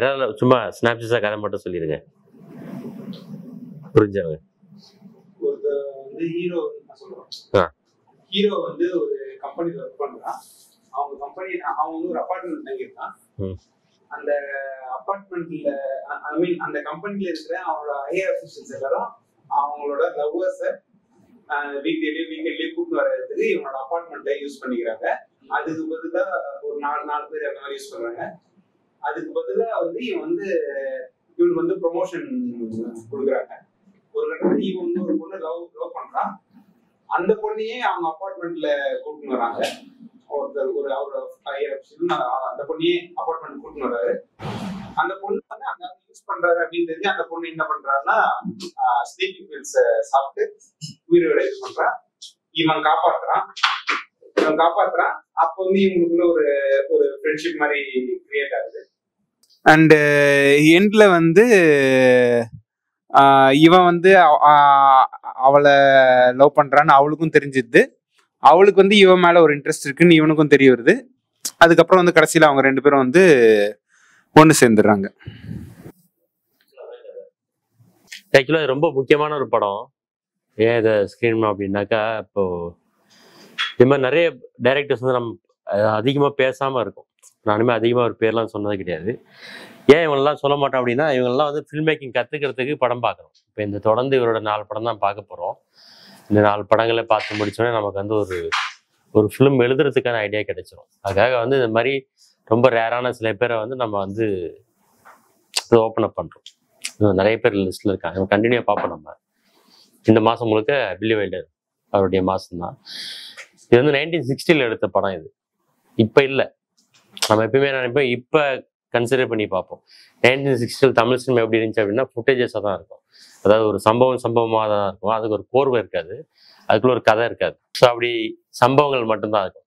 யாராவது சும்மா ஸ்னாப்ஷாட்ஸா கதை மட்டும் சொல்லிடுங்க புரிஞ்சவங்க. ஹீரோ சொல்றோம். ஹீரோ வந்து ஒரு கம்பெனில ஒர்க் பண்றான். அவங்க கம்பெனி அவன் வந்து ஒரு அபார்ட்மெண்ட் தங்கியிருக்கான். அந்த அபார்ட்மெண்ட்ல ஐ மீன் அந்த கம்பெனில இருக்கிற அவனோட ஹையர் அஃபிஷியல்ஸ் எல்லாரும் அவங்களோட லவ்வர்ஸை வீக்கெண்ட்லயே கூட்டு வரதுக்கு இவனோட அபார்ட்மெண்ட்டை யூஸ் பண்ணிக்கிறாங்க. அதுக்கு பதிலா ஒரு 4 பேர் அந்த மாதிரி யூஸ் பண்றாங்க. அதுக்கு பதிலா வந்து இவனுக்கு வந்து ப்ரொமோஷன் கொடுக்குறாங்க. ஒரு கட்டத்துல இவன் வந்து ஒரு பொண்ணு லவ் பண்றான். அந்த பொண்ணையே அவங்க அபார்ட்மெண்ட்ல கூட்டின்னு வராங்க. அவரோட அந்த பொண்ணையே அபார்ட்மெண்ட் கூட்டின்னு வர்றாரு. அந்த பொண்ணு வந்து அங்க யூஸ் பண்றாரு அப்படின்னு தெரிஞ்சு அந்த பொண்ணு என்ன பண்றாருன்னா ஸ்லீப்பிங் பில்ஸ் சாப்பிட்டு உயிரோட இது பண்றா. இவன் காப்பாத்துறான். அப்போ வந்து இவங்களுக்குள்ள ஒரு ஃப்ரெண்ட்ஷிப் மாதிரி கிரியேட் ஆகுது. அண்ட் எண்ட்ல வந்து இவன் வந்து அவளை லவ் பண்றான்னு அவளுக்கும் தெரிஞ்சிது. அவளுக்கு வந்து இவன் மேல ஒரு இன்ட்ரெஸ்ட் இருக்குன்னு இவனுக்கும் தெரிய வருது. அதுக்கப்புறம் வந்து கடைசியில அவங்க 2 பேரும் வந்து ஒன்று சேர்ந்துடுறாங்க. ஆக்சுவலா ரொம்ப முக்கியமான ஒரு படம். ஏன் இதை ஸ்கிரீன் அப்படின்னாக்கா, இப்போ இது மாதிரி நிறைய டைரக்டர்ஸ் வந்து நம்ம அதிகமாக பேசாம இருக்கும். நானுமே அதிகமாக ஒரு பேர்லாம் சொன்னது கிடையாது. ஏன் இவங்கெல்லாம் சொல்ல மாட்டோம் அப்படின்னா, இவங்கெல்லாம் வந்து ஃபில்ம் மேக்கிங் கற்றுக்கிறதுக்கு படம் பார்க்கணும். இப்போ இந்த தொடர்ந்து இவரோட 4 படம் தான் பார்க்க போகிறோம். இந்த 4 படங்களை பார்த்து முடிச்சோடனே நமக்கு வந்து ஒரு ஃபிலிம் எழுதுறதுக்கான ஐடியா கிடைச்சிரும். அதுக்காக வந்து இந்த மாதிரி ரொம்ப ரேரான சில பேரை வந்து நம்ம வந்து ஓப்பன் அப் பண்ணுறோம். நிறைய பேர் லிஸ்ட்டில் இருக்காங்க. கண்டினியூவாக பார்ப்போம். நம்ம இந்த மாதம் முழுக்க பில்லி வைல்டர் அவருடைய மாதம் தான். இது வந்து 1960 எடுத்த படம். இது இப்போ இல்லை. நம்ம எப்பயுமே நினைப்போம் இப்போ கன்சிடர் பண்ணி பார்ப்போம். 1960 தமிழ் சினிமா எப்படி இருந்துச்சு அப்படின்னா ஃபுட்டேஜஸாக தான் இருக்கும். அதாவது ஒரு சம்பவமாக தான் இருக்கும். அதுக்கு ஒரு கோர்வை இருக்காது, அதுக்குள்ள ஒரு கதை இருக்காது. ஸோ அப்படி சம்பவங்கள் மட்டும்தான் இருக்கும்.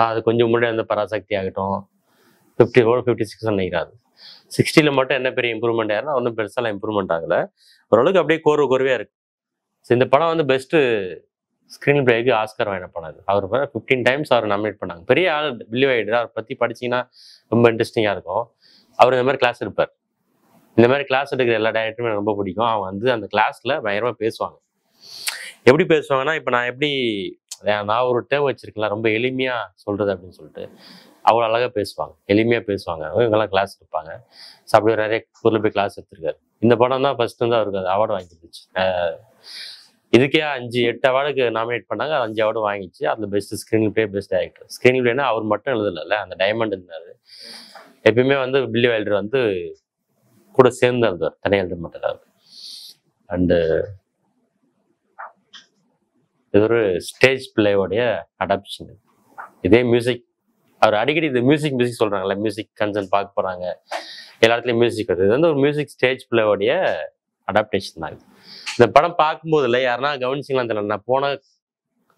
அது கொஞ்சம் முன்னாடி வந்து பராசக்தி ஆகட்டும் 56 நினைக்கிறாரு. 60 மட்டும் என்ன பெரிய இம்ப்ரூவ்மெண்ட் ஆயிருன்னா ஒன்றும் பெருசாலாம் இம்ப்ரூவ்மெண்ட் ஆகலை. ஓரளவுக்கு அப்படியே கோர்வையாக இருக்கு. ஸோ இந்த படம் வந்து பெஸ்ட்டு ஸ்க்ரீன் பிளேக்கு ஆஸ்கர் வாங்கின படம். அது அவர் 15 டைம்ஸ் அவர் நாமினேட் பண்ணாங்க. பெரிய ஆள் பில்லி வைல்டர். அவரை பற்றி படிச்சிங்கன்னா ரொம்ப இன்ட்ரெஸ்டிங்காக இருக்கும். அவர் இந்த மாதிரி கிளாஸ் எடுப்பார். இந்த மாதிரி கிளாஸ் எடுக்கிற எல்லா டைரக்டருமே எனக்கு ரொம்ப பிடிக்கும். அவங்க வந்து அந்த கிளாஸில் பயங்கரமாக பேசுவாங்க. எப்படி பேசுவாங்கன்னா, இப்போ நான் ஒரு டேர்ம் வச்சிருக்கேன் ரொம்ப எளிமையாக சொல்கிறது அப்படின்னு சொல்லிட்டு அவ்வளோ அழகாக பேசுவாங்க, எளிமையாக பேசுவாங்க. இவங்கெல்லாம் கிளாஸ் எடுப்பாங்க. ஸோ அப்படி ஒரு நிறைய ஊரில் போய் கிளாஸ் எடுத்திருக்காரு. இந்த படம் தான் ஃபர்ஸ்ட் வந்து அவருக்கு அது அவார்டு வாங்கிடுச்சு. இதுக்கே 5-8 அவார்டுக்கு நாமினேட் பண்ணாங்க. 5 அவார்டு வாங்கிச்சு. அதில் best screen play, best director. Screen பிளேனா அவர் மட்டும் எழுதல, அந்த டைமண்ட் இருந்தார். எப்பயுமே வந்து பில்லி வைல்டர் வந்து கூட சேர்ந்து எழுதுவார், தனியாக எழுத மாட்டார். அண்டு இது ஒரு ஸ்டேஜ் பிளேயோடைய அடாப்ஷன். இதே மியூசிக் அவர் அடிக்கடி இது மியூசிக் சொல்றாங்கல்ல, மியூசிக் கன்சர்ன் பார்க்க போறாங்க, எல்லா இடத்துலையும் மியூசிக் வருது. இது வந்து ஒரு மியூசிக் ஸ்டேஜ் பிளேயோடைய அடாப்டேஷன் தான். இந்த படம் பார்க்கும்போது இல்லை யாருன்னா கவனிச்சிங்களான்னு தெரியல. நான் போன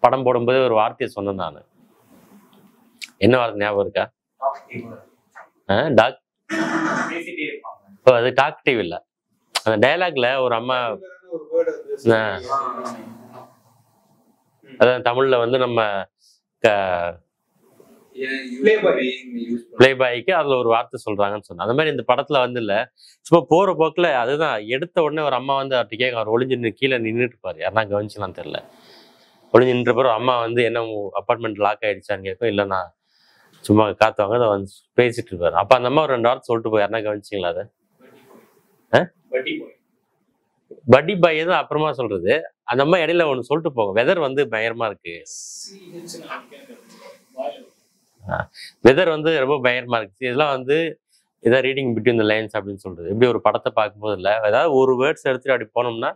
படம் போடும்போது ஒரு வார்த்தையை சொன்னேன் நான். என்ன வார்த்தை ஞாபகம் இருக்கா? அது டாக்டிவ் இல்லை. அந்த டயலாக்ல ஒரு அம்மா, அதான் தமிழ்ல வந்து நம்ம பிளே பாய்க்கு அதுல ஒரு வார்த்தை சொல்றாங்கன்னு சொன்னா. அந்த மாதிரி இந்த படத்துல வந்து இல்ல, சும்மா போற போக்குல அதுதான் எடுத்த உடனே ஒரு அம்மா வந்து அவர்கிட்ட கேட்க, அவர் ஒளிஞ்சு கீழே நின்றுட்டு இருப்பாரு. யாருன்னா கவனிச்சுலாம் தெரியல. ஒளிஞ்சு நின்ற பிறகு அம்மா வந்து என்ன அப்பார்ட்மெண்ட் லாக் ஆயிடுச்சான்னு கேட்கும். இல்லை நான் சும்மா காத்துவாங்க அதை வந்து பேசிட்டு இருப்பாரு. அப்ப அந்த அம்மா ஒரு 2 வார்த்தை சொல்லிட்டு போய் யாருன்னா கவனிச்சிங்களா? அதை பட்டி பாய் தான் அப்புறமா சொல்றது. அந்த அம்மா இடையில ஒண்ணு சொல்லிட்டு போகும், வெதர் வந்து பயங்கரமா இருக்கு, வெதர் வந்து ரொம்ப பயங்கரமா இருக்கு. இதெல்லாம் வந்து இதான் ரீடிங் பிட்வீன் த லைன்ஸ் அப்படின்னு சொல்றது. எப்படி ஒரு படத்தை பார்க்கும்போது இல்லை, ஏதாவது ஒரு வேர்ட்ஸ் எடுத்துட்டு அப்படி போனோம்னா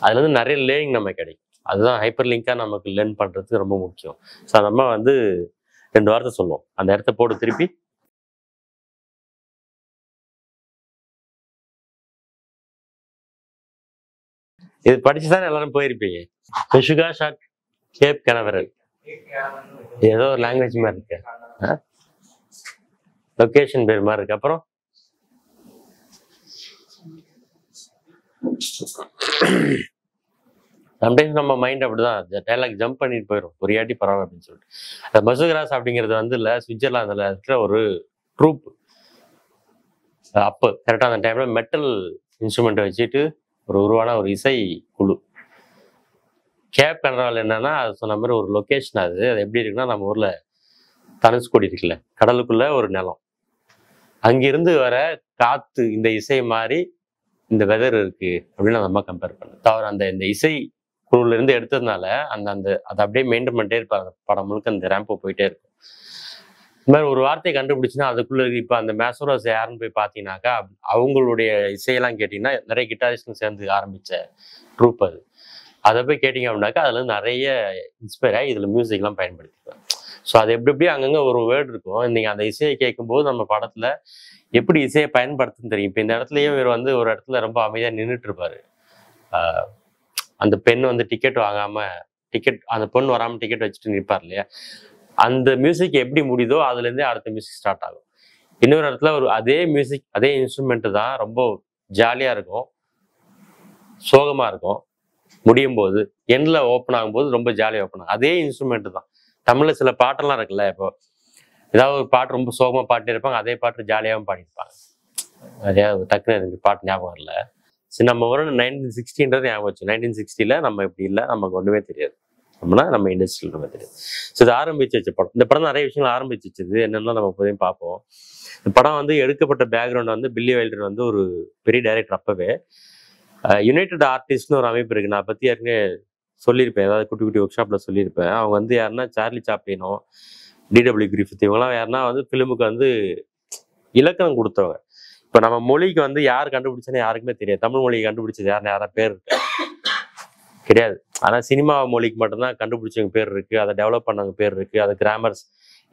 அதுல இருந்து நிறைய லேர்னிங் நமக்கு கிடைக்கும். அதுதான் ஹைப்பர் லிங்கா நமக்கு லேர்ன் பண்றதுக்கு ரொம்ப முக்கியம். ஸோ நம்ம வந்து 2 வார்த்தை சொல்லுவோம், அந்த இடத்த போட்டு திருப்பி இது படிச்சுதானே எல்லாரும் போயிருப்பீங்க. பெஷுகா ஷாட் கேப் கனவரல் ஏதோ ஒரு லாங்குவேஜ் மாதிரி இருக்கு, லொகேஷன் பேர் மாதிரி இருக்கு. அப்புறம் சம்டைம்ஸ் நம்ம மைண்ட் அப்படிதான் டைலாக் ஜம்ப் பண்ணிட்டு போயிடும், ஒரு யாட்டி பரவாயில்ல அப்படின்னு சொல்லிட்டு. அந்த மசுகராஸ் அப்படிங்கிறது வந்து இல்லை, சுவிட்சர்லாந்துல இருக்கிற ஒரு ட்ரூப். அப்போ கரெக்டாக அந்த டைம்ல மெட்டல் இன்ஸ்ட்ருமெண்ட்டை வச்சுட்டு உருவான ஒரு இசை குழு. கேப் கனடாவில் என்னன்னா, அது சொன்ன மாதிரி ஒரு லொக்கேஷன். அது எப்படி இருக்குன்னா, நம்ம ஊர்ல தனுஷ்கோடி இருக்குல்ல, கடலுக்குள்ள ஒரு நிலம். அங்கிருந்து வர காத்து இந்த இசை மாதிரி இந்த வெதர் இருக்கு அப்படின்னு அந்த அம்மா கம்பேர் பண்ணு. தவிர அந்த இந்த இசை குழுல இருந்து எடுத்ததுனால அந்த அந்த அதை அப்படியே மெயின்டைன் பண்ணிட்டே இருப்பாங்க. படம் முழுக்க அந்த ரேம்போ போயிட்டே இருக்கும். இந்த மாதிரி ஒரு வார்த்தையை கண்டுபிடிச்சுன்னா அதுக்குள்ள இப்ப அந்த மேசோரோஸ் யாருன்னு போய் பார்த்தீங்கன்னாக்கா, அவங்களுடைய இசையெல்லாம் கேட்டீங்கன்னா நிறைய கிட்டாரிஸ்டும் சேர்ந்து ஆரம்பிச்ச ட்ரூப் அது. அதை போய் கேட்டீங்க அப்படின்னாக்கா அதுல இருந்து நிறைய இன்ஸ்பயர் ஆகி இதுல மியூசிக்லாம் பயன்படுத்திக்குவேன். ஸோ அது எப்படி எப்படி அங்கங்க ஒரு வேர்டு இருக்கும். நீங்க அந்த இசையை கேட்கும்போது நம்ம படத்துல எப்படி இசையை பயன்படுத்துன்னு தெரியும். இப்போ இந்த இடத்துலயும் இவர் வந்து ஒரு இடத்துல ரொம்ப அமைதியா நின்றுட்டு இருப்பாரு. ஆஹ் அந்த பெண் வந்து டிக்கெட் வாங்காம அந்த பொண்ணு வராம டிக்கெட் வச்சுட்டு நிற்பார் இல்லையா, அந்த மியூசிக் எப்படி முடியுதோ அதுல இருந்தே அடுத்த மியூசிக் ஸ்டார்ட் ஆகும். இன்னொரு இடத்துல ஒரு அதே மியூசிக் அதே இன்ஸ்ட்ருமெண்ட் தான் ரொம்ப ஜாலியா இருக்கும், சோகமா இருக்கும். முடியும் போது எண்ட்ல ஓப்பன் ஆகும்போது ரொம்ப ஜாலியா ஓப்பன் ஆகும். அதே இன்ஸ்ட்ருமெண்ட் தான். தமிழ்ல சில பாட்டெல்லாம் இருக்குல்ல, இப்போ ஏதாவது ஒரு பாட்டு ரொம்ப சோகமா பாட்டு இருப்பாங்க, அதே பாட்டு ஜாலியாகவும் பாடியிருப்பாங்க. நிறைய டக்குனு எனக்கு பாட்டு ஞாபகம் வரல. சரி, நம்ம ஒரு 1960 ஞாபகம் வச்சு 1960 நம்ம இப்படி இல்லை, நமக்கு ஒண்ணுமே தெரியாது. நம்மனா நம்ம இண்டஸ்ட்ரியில் நம்ம தெரியாது. ஸோ இது ஆரம்பிச்சு வச்ச படம். இந்த படம் நிறைய விஷயங்கள் ஆரம்பிச்சு வச்சது என்னன்னா நம்ம இப்போதையும் பார்ப்போம். இந்த படம் வந்து எடுக்கப்பட்ட பேக்ரவுண்ட் வந்து பில்லி வைல்டர் வந்து ஒரு பெரிய டைரக்டர். அப்பவே யுனைடெட் ஆர்டிஸ்ட்னு ஒரு அமைப்பு இருக்கு. நான் பத்தி ஏற்கனவே சொல்லியிருப்பேன், ஏதாவது குட்டி குட்டி ஒர்க் ஷாப்ல சொல்லியிருப்பேன். அவங்க வந்து யாருன்னா சார்லி சாப்ளினோ, டிடபிள்யூ கிரிஃபித், இவங்கெல்லாம் யாருன்னா வந்து ஃபிலிமுக்கு வந்து இலக்கணம் கொடுத்தவங்க. இப்போ நம்ம மொழிக்கு வந்து யார் கண்டுபிடிச்சேன்னு யாருக்குமே தெரியாது. தமிழ் மொழியை கண்டுபிடிச்சது யாரா பேர் இருக்கு கிடையாது. ஆனா சினிமா மொழிக்கு மட்டும்தான் கண்டுபிடிச்சவங்க பேர் இருக்கு, அதை டெவலப் பண்ணவங்க பேர் இருக்கு, அது கிராமர்ஸ்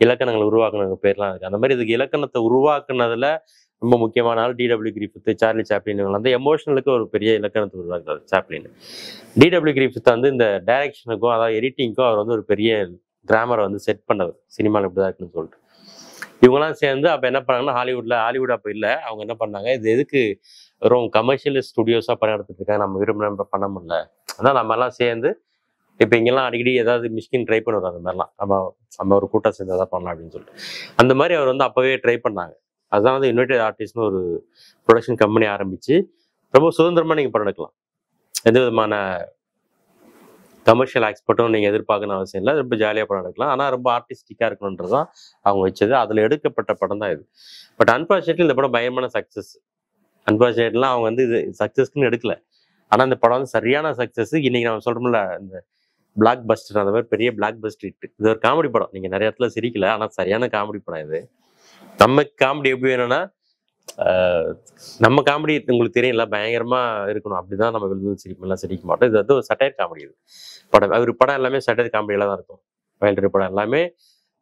இலக்கணங்களை உருவாக்குனவங்க பேர்லாம் இருக்கு. அந்த மாதிரி இதுக்கு இலக்கணத்தை உருவாக்குனதுல ரொம்ப முக்கியமான ஆள் டிடபிள்யூ கிரிஃபித், சார்லி சாப்ளின். வந்து எமோஷனலுக்கு ஒரு பெரிய இலக்கணத்தை உருவாக்குறாரு சாப்ளின். டிடபிள்யூ கிரிஃபித் வந்து இந்த டைரக்ஷனுக்கும் அதாவது எடிட்டிங்க்கும் அவர் வந்து ஒரு பெரிய கிராமரை வந்து செட் பண்ணவர், சினிமாவில் இப்படிதான் இருக்குன்னு சொல்லிட்டு. இவங்கெல்லாம் சேர்ந்து அப்போ என்ன பண்ணாங்கன்னா, ஹாலிவுட் அப்போ இல்லை, அவங்க என்ன பண்ணாங்க, இது எதுக்கு வெறும் கமர்ஷியல் ஸ்டுடியோஸாக படம் எடுத்துட்டு இருக்காங்க, நம்ம விரும்பின பண்ண முடியல, அதான் நம்ம எல்லாம் சேர்ந்து இப்போ இங்கெல்லாம் அடிக்கடி ஏதாவது மிஷ்கின் ட்ரை பண்ணுவார், அந்த மாதிரிலாம் நம்ம ஒரு கூட்டம் சேர்ந்து எதாவது பண்ணலாம் அப்படின்னு சொல்லிட்டு. அந்த மாதிரி அவர் வந்து அப்போவே ட்ரை பண்ணாங்க. அதுதான் வந்து யுனைடெட் ஆர்டிஸ்ட்னு ஒரு ப்ரொடக்ஷன் கம்பெனி ஆரம்பிச்சு ரொம்ப சுதந்திரமா நீங்கள் படம் எடுக்கலாம். எந்த விதமான கமர்ஷியல் எக்ஸ்பர்ட்டும் நீங்கள் எதிர்பார்க்கணும் அவசியம் இல்லை, ரொம்ப ஜாலியாக படம் எடுக்கலாம். ஆனால் ரொம்ப ஆர்டிஸ்டிக்காக இருக்கணுன்றதான் அவங்க வச்சது. அதில் எடுக்கப்பட்ட படம் தான் இது. பட் அன்பார்ச்சுனேட்லி இந்த படம் பயங்கரமான சக்ஸஸ். அன்பார்ச்சுனேட்லாம் அவங்க வந்து இது சக்ஸஸ்க்குன்னு எடுக்கல. ஆனால் இந்த படம் வந்து சரியான சக்ஸஸ். இன்னைக்கு நம்ம சொல்கிறோம்ல, இந்த பிளாக் பஸ்டர், அந்த மாதிரி பெரிய பிளாக் பஸ்டர் ஹிட். இது ஒரு காமெடி படம். நீங்கள் நிறைய இடத்துல சிரிக்கல, ஆனால் சரியான காமெடி படம் இது. நம்ம காமெடி எப்படி வேணும்னா, நம்ம காமெடி உங்களுக்கு தெரியல பயங்கரமா இருக்கணும், அப்படிதான் நம்ம விழுந்து சிரிப்பெல்லாம் சிரிக்க மாட்டோம். இது வந்து ஒரு சட்டையர் காமெடி. இது படம் அவர் படம் எல்லாமே சட்டையர் காமெடியில தான் இருக்கும். வைல்டர் படம் எல்லாமே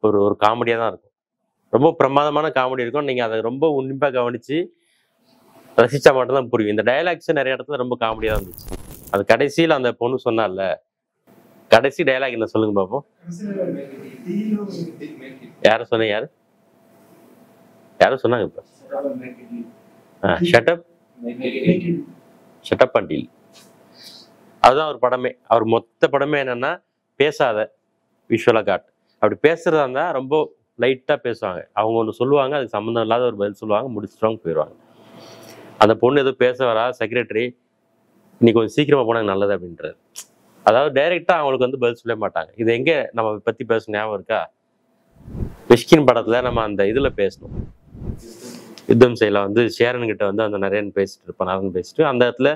ஒரு ஒரு காமெடியா தான் இருக்கும். ரொம்ப பிரமாதமான காமெடி இருக்கும். நீங்க அதை ரொம்ப உன்னிப்பா கவனிச்சு ரசிச்சா மட்டும் தான் புரியும். இந்த டயலாக்ஸ் நிறைய இடத்துல ரொம்ப காமெடியா தான் இருந்துச்சு. அது கடைசியில் அந்த பொண்ணு சொன்னால, கடைசி டயலாக் என்ன சொல்லுங்க பாப்போம். யாரும் சொன்னீங்க? யாரும் சொன்னாங்க இப்ப? Shut up until. அதுதான் ஒரு படமே. அவர் மொத்த படமே என்னன்னா, பேசாத விஷுவலா காட். அப்படி பேசுறதா இருந்தா ரொம்ப லைட்டா பேசுவாங்க. அவங்க ஒன்று சொல்லுவாங்க, அதுக்கு சம்மந்தம் இல்லாத ஒரு பதில் சொல்லுவாங்க, முடிச்சுட்டு போயிடுவாங்க. அந்த பொண்ணு எதுவும் பேச வரா, செக்ரட்டரி இன்னைக்கு கொஞ்சம் சீக்கிரமா போனாங்க நல்லது அப்படின்றாரு. அதாவது டைரக்டா அவங்களுக்கு வந்து பதில் சொல்ல மாட்டாங்க. இது எங்க நம்ம பத்தி பேச ஞாபகம் இருக்கா? மிஷ்கின் படத்துல நம்ம அந்த இதுல பேசணும், யுத்தம் செய்யல வந்து ஷேரன் கிட்ட வந்து அந்த நிறைய பேசிட்டு இருப்பான், நரன் பேசிட்டு அந்த இடத்துல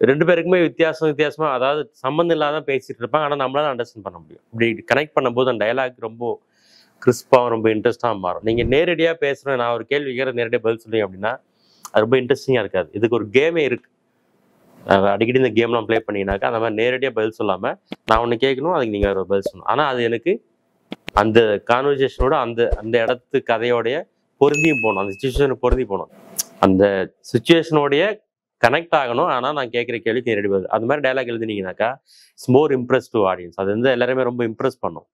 ரெண்டு பேருக்குமே வித்தியாசமா, அதாவது சம்மந்தம் இல்லாத பேசிட்டு இருப்பாங்க. ஆனா நம்மளால அண்டர்ஸ்டாண்ட் பண்ண முடியும். இப்படி கனெக்ட் பண்ணும்போது அந்த டயலாக் ரொம்ப கிறிஸ்பாவும் ரொம்ப இன்ட்ரெஸ்டாக மாறும். நீங்க நேரடியா பேசுறேன், நான் ஒரு கேள்வி கேட்கறேன், நேரடியாக பதில் சொல்லுங்க அப்படின்னா அது ரொம்ப இன்ட்ரெஸ்டிங்கா இருக்காது. இதுக்கு ஒரு கேமே இருக்கு. அடிக்கடி இந்த கேம்லாம் ப்ளே பண்ணினாக்கா அந்த மாதிரி நேரடியாக பதில் சொல்லாம நான் ஒன்று கேட்கணும், அதுக்கு நீங்க ஒரு பதில் சொல்லணும். ஆனா அது எனக்கு அந்த கான்வர்சேஷனோட அந்த அந்த இடத்து கதையோடைய பொருந்தியும் போகணும், அந்த சுச்சுவேஷனை பொருந்தி போகணும், அந்த சுச்சுவேஷனோடைய கனெக்ட் ஆகணும். ஆனா நான் கேட்குற கேள்விக்கு நேரடி பதில். அது மாதிரி டைலாக் எழுதினீங்கன்னாக்கா it's more impress to audience. அது வந்து எல்லாருமே ரொம்ப இம்ப்ரெஸ் பண்ணும்.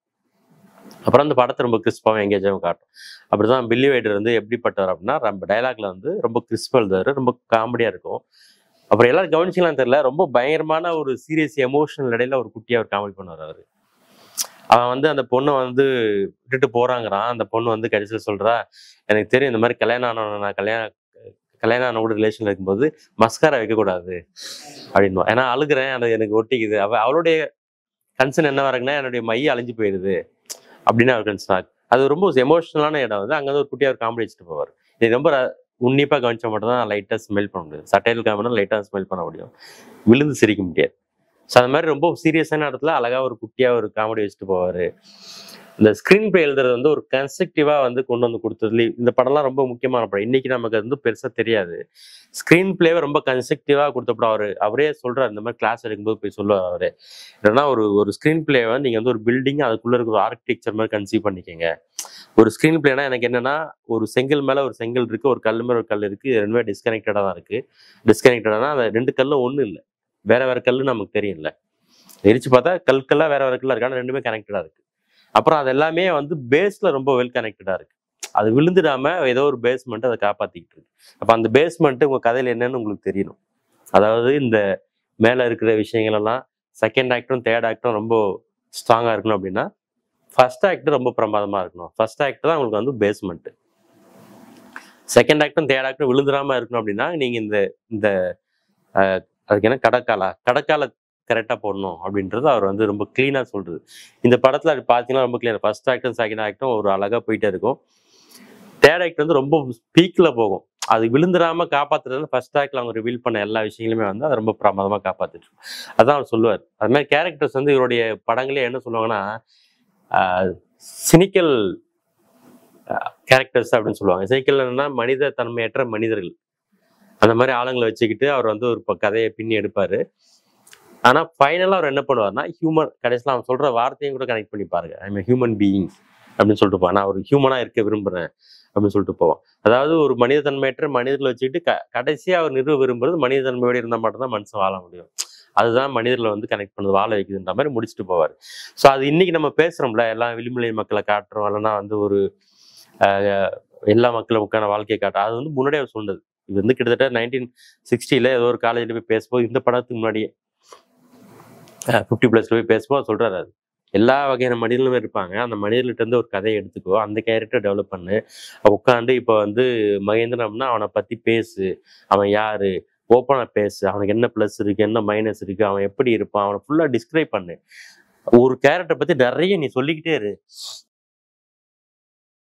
அப்புறம் அந்த படத்தை ரொம்ப கிறிஸ்பாவும் எங்கேஜாகவும் காட்டும். அப்படிதான் பில்லி வைல்டர் வந்து எப்படிப்பட்டவர் அப்படின்னா, நம்ம டைலாக்ல வந்து ரொம்ப கிறிஸ்பா எழுதுவாரு, ரொம்ப காமெடியா இருக்கும். அப்புறம் எல்லாரும் கவனிச்சிக்கலாம் தெரியல, ரொம்ப பயங்கரமான ஒரு சீரியஸ் எமோஷனல் இடையில ஒரு குட்டியா ஒரு காமெடி பண்ணுவார் அவரு. அவன் வந்து அந்த பொண்ணை வந்து விட்டுட்டு போறாங்கிறான். அந்த பொண்ணு வந்து கடைசியில் சொல்றா, எனக்கு தெரியும் இந்த மாதிரி கல்யாணம் ஆனவன நான் கல்யாணம் ஆன கூட ரிலேஷன்ல இருக்கும்போது மஸ்காரா வைக்கக்கூடாது அப்படின்னு. ஏன்னா அழுகுறேன், அது எனக்கு ஒட்டிக்குது. அவளுடைய கன்சர்ன் என்னவா இருக்குன்னா என்னுடைய மைய அழிஞ்சு போயிடுது அப்படின்னு அவர் கன்சர்ன். அது ரொம்ப எமோஷனலான இடம் வந்து. அங்கே வந்து ஒரு குட்டியாக ஒரு காமெடி வச்சுட்டு போவார். இது ரொம்ப உன்னிப்பாக கவனிச்சா மட்டும் தான் லைட்டாக ஸ்மெல் பண்ண முடியும். சட்டையில் காமெடினா லைட்டாக ஸ்மெல் பண்ண முடியும், விழுந்து சிரிக்க முடியாது. ஸோ அந்த மாதிரி ரொம்ப சீரியஸான இடத்துல அழகா ஒரு குட்டியாக ஒரு காமெடி வச்சுட்டு போவார். இந்த ஸ்க்ரீன் பிளே எழுதுறது வந்து ஒரு கன்ஸ்ட்ரக்டிவா வந்து கொண்டு வந்து கொடுத்ததுல இந்த படம்லாம் ரொம்ப முக்கியமான படம். இன்னைக்கு நமக்கு அது வந்து பெருசா தெரியாது. ஸ்க்ரீன் பிளேவை ரொம்ப கன்ஸ்ட்ரக்டிவா கொடுத்த படம். அவரே சொல்றாரு, இந்த மாதிரி கிளாஸ் எடுக்கும்போது போய் சொல்லுவார் அவரே. ஏன்னா ஒரு ஒரு ஸ்க்ரீன் பிளேவை நீங்க வந்து ஒரு பில்டிங் அதுக்குள்ள இருக்கிற ஒரு ஆர்கிடெக்சர் மாதிரி கன்சீவ் பண்ணிக்கங்க. ஒரு ஸ்க்ரீன் பிளேனா எனக்கு என்னன்னா, ஒரு செங்கல் மேல ஒரு செங்கல் இருக்கு, ஒரு கல் மேல ஒரு கல் இருக்கு, ரெண்டுமே டிஸ்கனெக்டடா தான் இருக்கு. டிஸ்கனெக்டடானா அந்த ரெண்டு கல்லும் ஒண்ணு இல்லை, வேற வேற கல்லு நமக்கு தெரியல. எரிச்சு பார்த்தா கல்கெல்லாம் வேற வேற கல்லா இருக்கு, ஆனா ரெண்டுமே கனெக்டடா இருக்கு. அப்புறம் அது எல்லாமே வந்து பேஸ்ல ரொம்ப வெல் கனெக்டடா இருக்கு. அது விழுந்துடாம ஏதோ ஒரு பேஸ்மெண்ட் அதை காப்பாத்திக்கிட்டு இருக்கு. அப்ப அந்த பேஸ்மெண்ட் உங்க கதையில என்னன்னு உங்களுக்கு தெரியணும். அதாவது இந்த மேல இருக்கிற விஷயங்கள் எல்லாம் செகண்ட் ஆக்டும் தேர்ட் ஆக்டும் ரொம்ப ஸ்ட்ராங்கா இருக்கணும் அப்படின்னா ஃபர்ஸ்ட் ஆக்ட் ரொம்ப பிரமாதமா இருக்கணும். ஃபர்ஸ்ட் ஆக்ட் தான் உங்களுக்கு வந்து பேஸ்மெண்ட். செகண்ட் ஆக்டும் தேர்ட் ஆக்டும் விழுந்துடாம இருக்கணும் அப்படின்னா நீங்க இந்த இந்த அதுக்கு என்ன கடக்கால கரெக்டாக போடணும் அப்படின்றது அவர் வந்து ரொம்ப கிளீனாக சொல்றது. இந்த படத்தில் அது பார்த்தீங்கன்னா ரொம்ப கிளியர். ஃபர்ஸ்ட் ஆக்டும் செகண்ட் ஆக்டும் ஒரு அழகாக போயிட்டே இருக்கும். தேர்ட் ஆக்ட் வந்து ரொம்ப பீக்கில் போகும். அது விழுந்துடாம காப்பாத்துறது ஃபர்ஸ்ட் ஆக்ட்ல அவங்க ரிவீல் பண்ண எல்லா விஷயங்களுமே வந்து அதை ரொம்ப பிரமாதமாக காப்பாத்திட்டு இருக்கும். அதான் அவர் சொல்லுவார். அது மாதிரி கேரக்டர்ஸ் வந்து இவருடைய படங்களே என்ன சொல்லுவாங்கன்னா சினிக்கல் கேரக்டர்ஸ் அப்படின்னு சொல்லுவாங்க. சினிக்கல் என்னன்னா மனித தன்மையற்ற மனிதர்கள். அந்த மாதிரி ஆளுங்களை வச்சுக்கிட்டு அவர் வந்து ஒரு கதையை பின்னி எடுப்பாரு. ஆனா ஃபைனலா அவர் என்ன பண்ணுவார்னா ஹியூமன், கடைசியில் அவன் சொல்ற வார்த்தையும் கூட கனெக்ட் பண்ணி பாருங்க. ஐ மீன் ஹியூமன் பீயிங் அப்படின்னு சொல்லிட்டு போவான். நான் ஒரு ஹியூமனா இருக்க விரும்புறேன் அப்படின்னு சொல்லிட்டு போவான். அதாவது ஒரு மனித தன்மையற்ற மனிதர்களை வச்சுக்கிட்டு கடைசியா அவர் நிறுவ விரும்புறது மனித தன்மையோடு இருந்தால் மட்டும்தான் மனுஷன் வாழ முடியும். அதுதான் மனிதர்களை வந்து கனெக்ட் பண்ணது, வாழ வைக்குதுன்ற மாதிரி முடிச்சுட்டு போவார். ஸோ அது இன்னைக்கு நம்ம பேசுறோம்ல, எல்லாம் விளிம்புநிலை மக்களை காட்டுறோம், இல்லைன்னா வந்து ஒரு எல்லா மக்களுக்கான வாழ்க்கையை காட்டுறோம். அது வந்து முன்னாடியே அவர் சொன்னது. இது வந்து கிட்டத்தட்ட 1960 ஏதோ ஒரு காலேஜில் போய் பேசும்போது, இந்த படத்துக்கு முன்னாடியே 50+ போய் பேசும்போது சொல்றாரு. அது எல்லா வகையான மனிதர்களுமே இருப்பாங்க. அந்த மனிதர்கிட்ட இருந்து ஒரு கதையை எடுத்துக்கோ, அந்த கேரக்டர் டெவலப் பண்ணு, உட்காந்து இப்போ வந்து மகேந்திரம்னா அவனை பத்தி பேசு, அவன் யாரு, ஓப்பனா பேசு, அவனுக்கு என்ன பிளஸ் இருக்கு, என்ன மைனஸ் இருக்கு, அவன் எப்படி இருப்பான், அவனை ஃபுல்லா டிஸ்கிரைப் பண்ணு. ஒரு கேரக்டர் பத்தி நிறைய நீ சொல்லிக்கிட்டே இரு.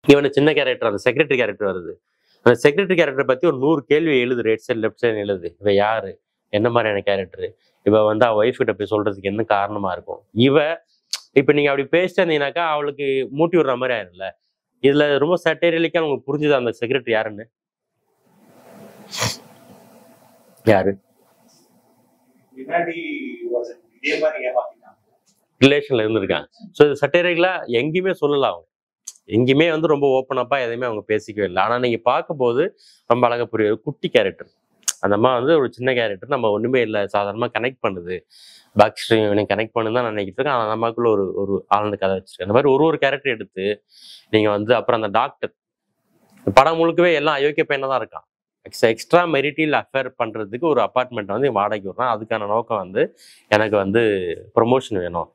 இவன சின்ன கேரக்டர், அந்த செக்ரட்டரி கேரக்டர் வருது, அந்த செக்ரட்டரி கேரக்டர் பத்தி ஒரு 100 கேள்வி எழுது, ரைட் சைடு லெஃப்ட் சைடு எழுது. இவ யாரு, என்ன மாதிரியான கேரக்டர், இவ வந்து அவ ஒய்ஃப் கிட்ட போய் சொல்றதுக்கு என்ன காரணமா இருக்கும், இப்ப நீங்க அப்படி பேசிட்டு இருந்தீங்கன்னாக்கா அவளுக்கு மூட்டி விடுற மாதிரி ஆயிரும்ல. இதுல ரொம்ப சட்டேரியலிக்கா உங்களுக்கு புரிஞ்சுது அந்த செக்ரட்டரி யாருன்னு? யாரு ரிலேஷன்ல இருந்திருக்காங்க. ஸோ இது சட்டேரியலா எங்கேயுமே சொல்லலாம். அவங்க எங்கேயுமே வந்து ரொம்ப ஓப்பன் அப்பா எதையுமே அவங்க பேசிக்கவே இல்லை. ஆனா நீங்க பார்க்கும்போது ரொம்ப அழகா புரியும். குட்டி கேரக்டர், அந்த அம்மா வந்து ஒரு சின்ன கேரக்டர், நம்ம ஒண்ணுமே இல்லை, சாதாரணமா கனெக்ட் பண்ணுது, பாக்ஸ்ட்ரீம் கனெக்ட் பண்ணுன்னு தான் நினைக்கிட்டு இருக்கேன். அந்த அம்மாக்குள்ள ஒரு ஒரு ஆழ்ந்த கதை வச்சிருக்கேன். அந்த மாதிரி ஒரு கேரக்டர் எடுத்து நீங்க வந்து அப்புறம் அந்த டாக்டர், படம் முழுக்கவே எல்லாம் அயோக்கிய பையனா தான் இருக்கான். எக்ஸ்ட்ரா மெரிட்டியல் அஃபேர் பண்றதுக்கு ஒரு அப்பார்ட்மெண்ட் வந்து வாடகைக்கு விடுறான். அதுக்கான நோக்கம் வந்து எனக்கு வந்து ப்ரொமோஷன் வேணும்.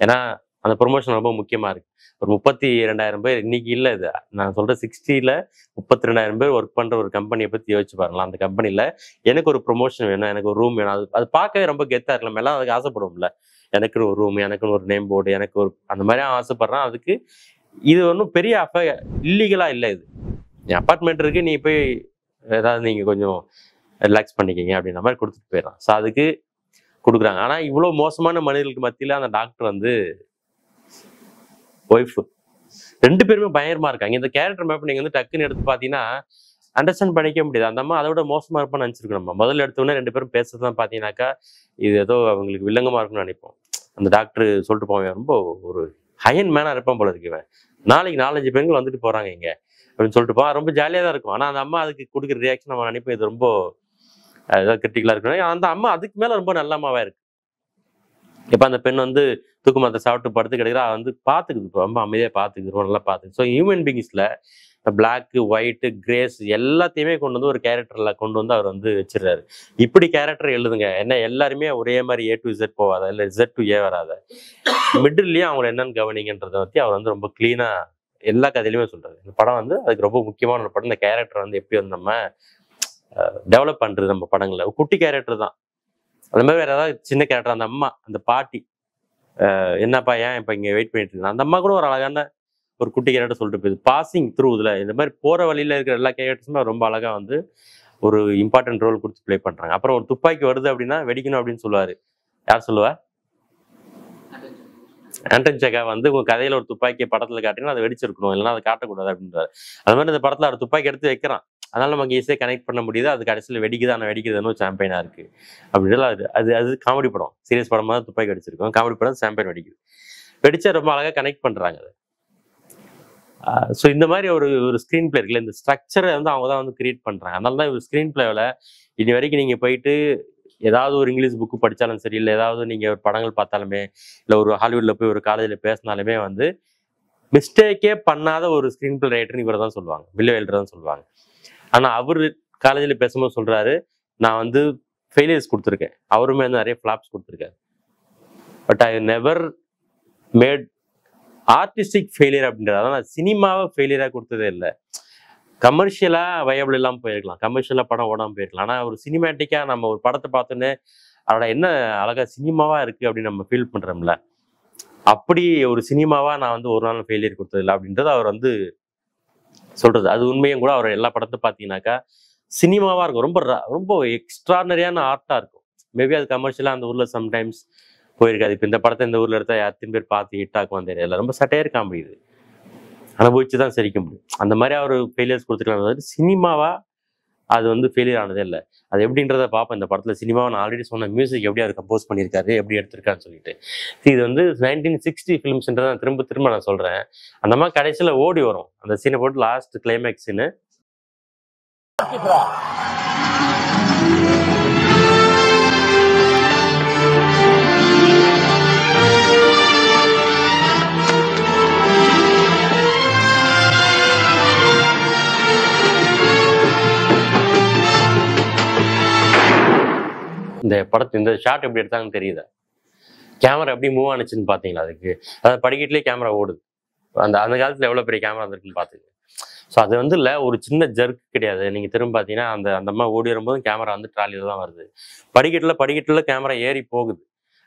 ஏன்னா அந்த ப்ரொமோஷன் ரொம்ப முக்கியமா இருக்கு. ஒரு 32,000 பேர் இன்னைக்கு இல்லை, இது நான் சொல்ற 60ல 32,000 பேர் ஒர்க் பண்ற ஒரு கம்பெனியை பத்தி யோசிச்சு பாருங்களா. அந்த கம்பெனில எனக்கு ஒரு ப்ரொமோஷன் வேணும், எனக்கு ஒரு ரூம் வேணும். அது பார்க்கவே ரொம்ப கெத்தா இருக்கு. நம்ம எல்லாம் அதுக்கு ஆசைப்படுவோம்ல, எனக்குன்னு ஒரு ரூம், எனக்குன்னு ஒரு நேம் போர்டு, எனக்கு ஒரு அந்த மாதிரி ஆசைப்படுறேன். அதுக்கு இது ஒன்றும் பெரிய இல்லீகலா இல்லை. இது என் அப்பார்ட்மெண்ட் இருக்கு, நீ போய் ஏதாவது நீங்க கொஞ்சம் ரிலாக்ஸ் பண்ணிக்கிங்க அப்படின்ற மாதிரி கொடுத்துட்டு போயிடலாம். ஸோ அதுக்கு கொடுக்குறாங்க. ஆனா இவ்வளவு மோசமான மனிதர்களுக்கு மத்தியில அந்த டாக்டர் வந்து ஒய்ஃப் 2 பேருமே பயங்கரமா இருக்காங்க. இந்த கேரக்டர் மேப் நீங்க வந்து டக்குன்னு எடுத்து பாத்தீங்கன்னா அண்டர்ஸ்டாண்ட் பண்ணிக்க முடியாது. அந்த அம்மா அதை விட மோசமா இருப்பான்னு நினைச்சிருக்கோம். நம்ம முதல்ல எடுத்தோடனே 2 பேரும் பேசுறதுதான் பாத்தீங்கன்னாக்கா இது ஏதோ அவங்களுக்கு வில்லங்கமா இருக்கும்னு நினைப்போம். அந்த டாக்டர் சொல்லிட்டு போவேன், ரொம்ப ஒரு ஹையன் மேனா இருப்பான் போல இருக்குவேன், நாளைக்கு 4-5 பெண்கள் வந்துட்டு போறாங்க இங்க அப்படின்னு சொல்லிட்டு போவான். ரொம்ப ஜாலியா தான் இருக்கும். ஆனா அந்த அம்மா அதுக்கு கொடுக்குற ரியாக்ஷன் நம்ம நினைப்போம் இது ரொம்ப ஏதாவது கிரிட்டிக்கலா இருக்கு. அந்த அம்மா அதுக்கு மேல ரொம்ப நல்ல அம்மாவா இருக்கு. இப்ப அந்த பெண் வந்து தூக்கு மாத்திரை சாப்பிட்டு படுத்து கிடைக்கிறா, வந்து பாத்துக்குது, ரொம்ப அமைதியா பாத்துக்குது, நல்லா பாத்துக்கு. ஸோ ஹியூமன் பீயிங்ஸ்ல பிளாக், ஒயிட், கிரேஸ் எல்லாத்தையுமே கொண்டு வந்து ஒரு கேரக்டர்ல கொண்டு வந்து அவர் வந்து வச்சிடறாரு. இப்படி கேரக்டர் எழுதுங்க, என்ன எல்லாருமே ஒரே மாதிரி A to Z போவாத, இல்ல Z to A வராத, மிடில்லயும் அவங்க என்னன்னு கவனிங்கன்றதை பத்தி அவர் வந்து ரொம்ப கிளீனா எல்லா கதையிலுமே சொல்றாரு. இந்த படம் வந்து அதுக்கு ரொம்ப முக்கியமான ஒரு படம். இந்த கேரக்டர் வந்து எப்படி வந்து நம்ம டெவலப் பண்றது நம்ம படங்கள்ல. குட்டி கேரக்டர் தான். அந்த மாதிரி வேற ஏதாவது சின்ன கேரக்டர், அந்த அம்மா, அந்த பாட்டி, என்னப்பா ஏன் இப்ப இங்க வெயிட் பண்ணிட்டு இருக்கேன், அந்த அம்மா கூட ஒரு அழகான ஒரு குட்டி கேரக்டர் சொல்லிட்டு போகுது. பாசிங் த்ரூ இதுல இந்த மாதிரி போற வழியில இருக்கிற எல்லா கேரக்டர்ஸுமே ரொம்ப அழகா வந்து ஒரு இம்பார்ட்டன்ட் ரோல் கொடுத்து ப்ளே பண்றாங்க. அப்புறம் ஒரு துப்பாக்கி வருது அப்படின்னா வெடிக்கணும் அப்படின்னு சொல்லுவாரு. யார் சொல்லுவா? ஆண்டன் சேகா வந்து உங்க கதையில ஒரு துப்பாக்கியை படத்துல காட்டினா அதை வெடிச்சிருக்கணும், இல்லைன்னா அதை காட்டக்கூடாது அப்படின்றாரு. அது மாதிரி இந்த படத்துல அவர் துப்பாக்கி எடுத்து வைக்கிறான். அதனால நமக்கு ஈஸியாக கனெக்ட் பண்ண முடியுது. அது கடைசியில் வெடிக்குது, ஆனால் வெடிக்குதுன்னு சாம்பியனா இருக்கு அப்படின்றது. அது அது அது காமெடி படம், சீரியஸ் படமா தான் துப்பாக்கி வெடிச்சிருக்கோம். காமெடி படம் சாம்பியன் வெடிக்குது. வெடிச்சா ரொம்ப அழகா கனெக்ட் பண்றாங்க அதை. ஸோ இந்த மாதிரி ஒரு ஒரு ஸ்க்ரீன் பிளே இருக்குல்ல, இந்த ஸ்ட்ரக்சரை வந்து அவங்க தான் வந்து கிரியேட் பண்றாங்க. அதனால தான் ஒரு ஸ்க்ரீன் பிளேவில் இனி வரைக்கும் நீங்க போயிட்டு ஏதாவது ஒரு இங்கிலீஷ் புக்கு படித்தாலும் சரி, இல்லை ஏதாவது நீங்க ஒரு படங்கள் பார்த்தாலுமே, இல்லை ஒரு ஹாலிவுட்ல போய் ஒரு காலேஜில் பேசினாலுமே வந்து மிஸ்டேக்கே பண்ணாத ஒரு ஸ்க்ரீன் பிளே ரைட்டர்னு இவரை தான் சொல்லுவாங்க, பில்லி வைல்டர் தான் சொல்லுவாங்க. ஆனா அவரு காலேஜில் பேசும்போது சொல்றாரு, நான் வந்து ஃபெயிலியர்ஸ் கொடுத்துருக்கேன், அவருமே வந்து நிறைய ஃபிளாப்ஸ் கொடுத்துருக்காரு. But I never mat artistic failure அப்படின்றது. அதான் நான் சினிமாவை ஃபெயிலியராக கொடுத்ததே இல்லை. கமர்ஷியலா வயபிள் இல்லாமல் போயிருக்கலாம், கமர்ஷியலா படம் ஓடாமல் போயிருக்கலாம். ஆனால் ஒரு சினிமேட்டிக்கா நம்ம ஒரு படத்தை பார்த்தோன்னே அதோட என்ன அழகா சினிமாவா இருக்கு அப்படின்னு நம்ம ஃபீல் பண்றோம்ல, அப்படி ஒரு சினிமாவா நான் வந்து ஒரு நாள் ஃபெயிலியர் கொடுத்ததில்லை அப்படின்றது அவர் வந்து சொல்றது. அது உண்மையும் கூட. அவர் எல்லா படத்தை பார்த்தீங்கன்னாக்கா சினிமாவா இருக்கும், ரொம்ப ரொம்ப எக்ஸ்ட்ரானரியான ஆர்ட்டா இருக்கும். மேபி அது கமர்ஷியலா அந்த ஊர்ல சம்டைம்ஸ் போயிருக்காது. இப்போ இந்த படத்தை இந்த ஊர்ல எடுத்தா எத்தனை பேர் பார்த்து ஹிட் ஆக்கும் தெரியல. ரொம்ப சட்டையர் காமெடி இது, அனுபவிச்சு தான் சிரிக்க முடியும். அந்த மாதிரி அவர் ஃபெயிலியர்ஸ் கொடுத்துக்கலாம். சினிமாவா அது வந்து ஃபெயிலியர் ஆனதே இல்லை. அது எப்படின்றத பார்ப்பேன் இந்த படத்துல. சினிமாவை நான் ஆல்ரெடி சொன்ன மியூசிக் எப்படி அவர் கம்போஸ் பண்ணியிருக்காரு, எப்படி எடுத்திருக்காருன்னு சொல்லிட்டு. இது வந்து 1960 ஃபிலிம்ஸ்ன்றதை நான் திரும்ப திரும்ப நான் சொல்றேன். அந்த மாதிரி கடைசியில் ஓடி வரும் அந்த சீனை போட்டு, லாஸ்ட் கிளைமேக்ஸ்ன்னு. இந்த படத்து இந்த ஷாட் எப்படி எடுத்தாங்கன்னு தெரியுதா? கேமரா எப்படி மூவ் ஆனிச்சுன்னு பாத்தீங்களா? அதுக்கு அதாவது படிக்கட்டுலேயே கேமரா ஓடுது. அந்த அந்த காலத்துல எவ்வளவு பெரிய கேமரா இருந்திருக்குன்னு பாத்துங்க. ஸோ அது வந்து இல்லை, ஒரு சின்ன ஜர்க் கிடையாது. நீங்க திரும்ப பார்த்தீங்கன்னா அந்த அந்த அம்மா ஓடி வரும்போது கேமரா வந்து ட்ராலியில தான் வருது. படிக்கட்டுல கேமரா ஏறி போகுது.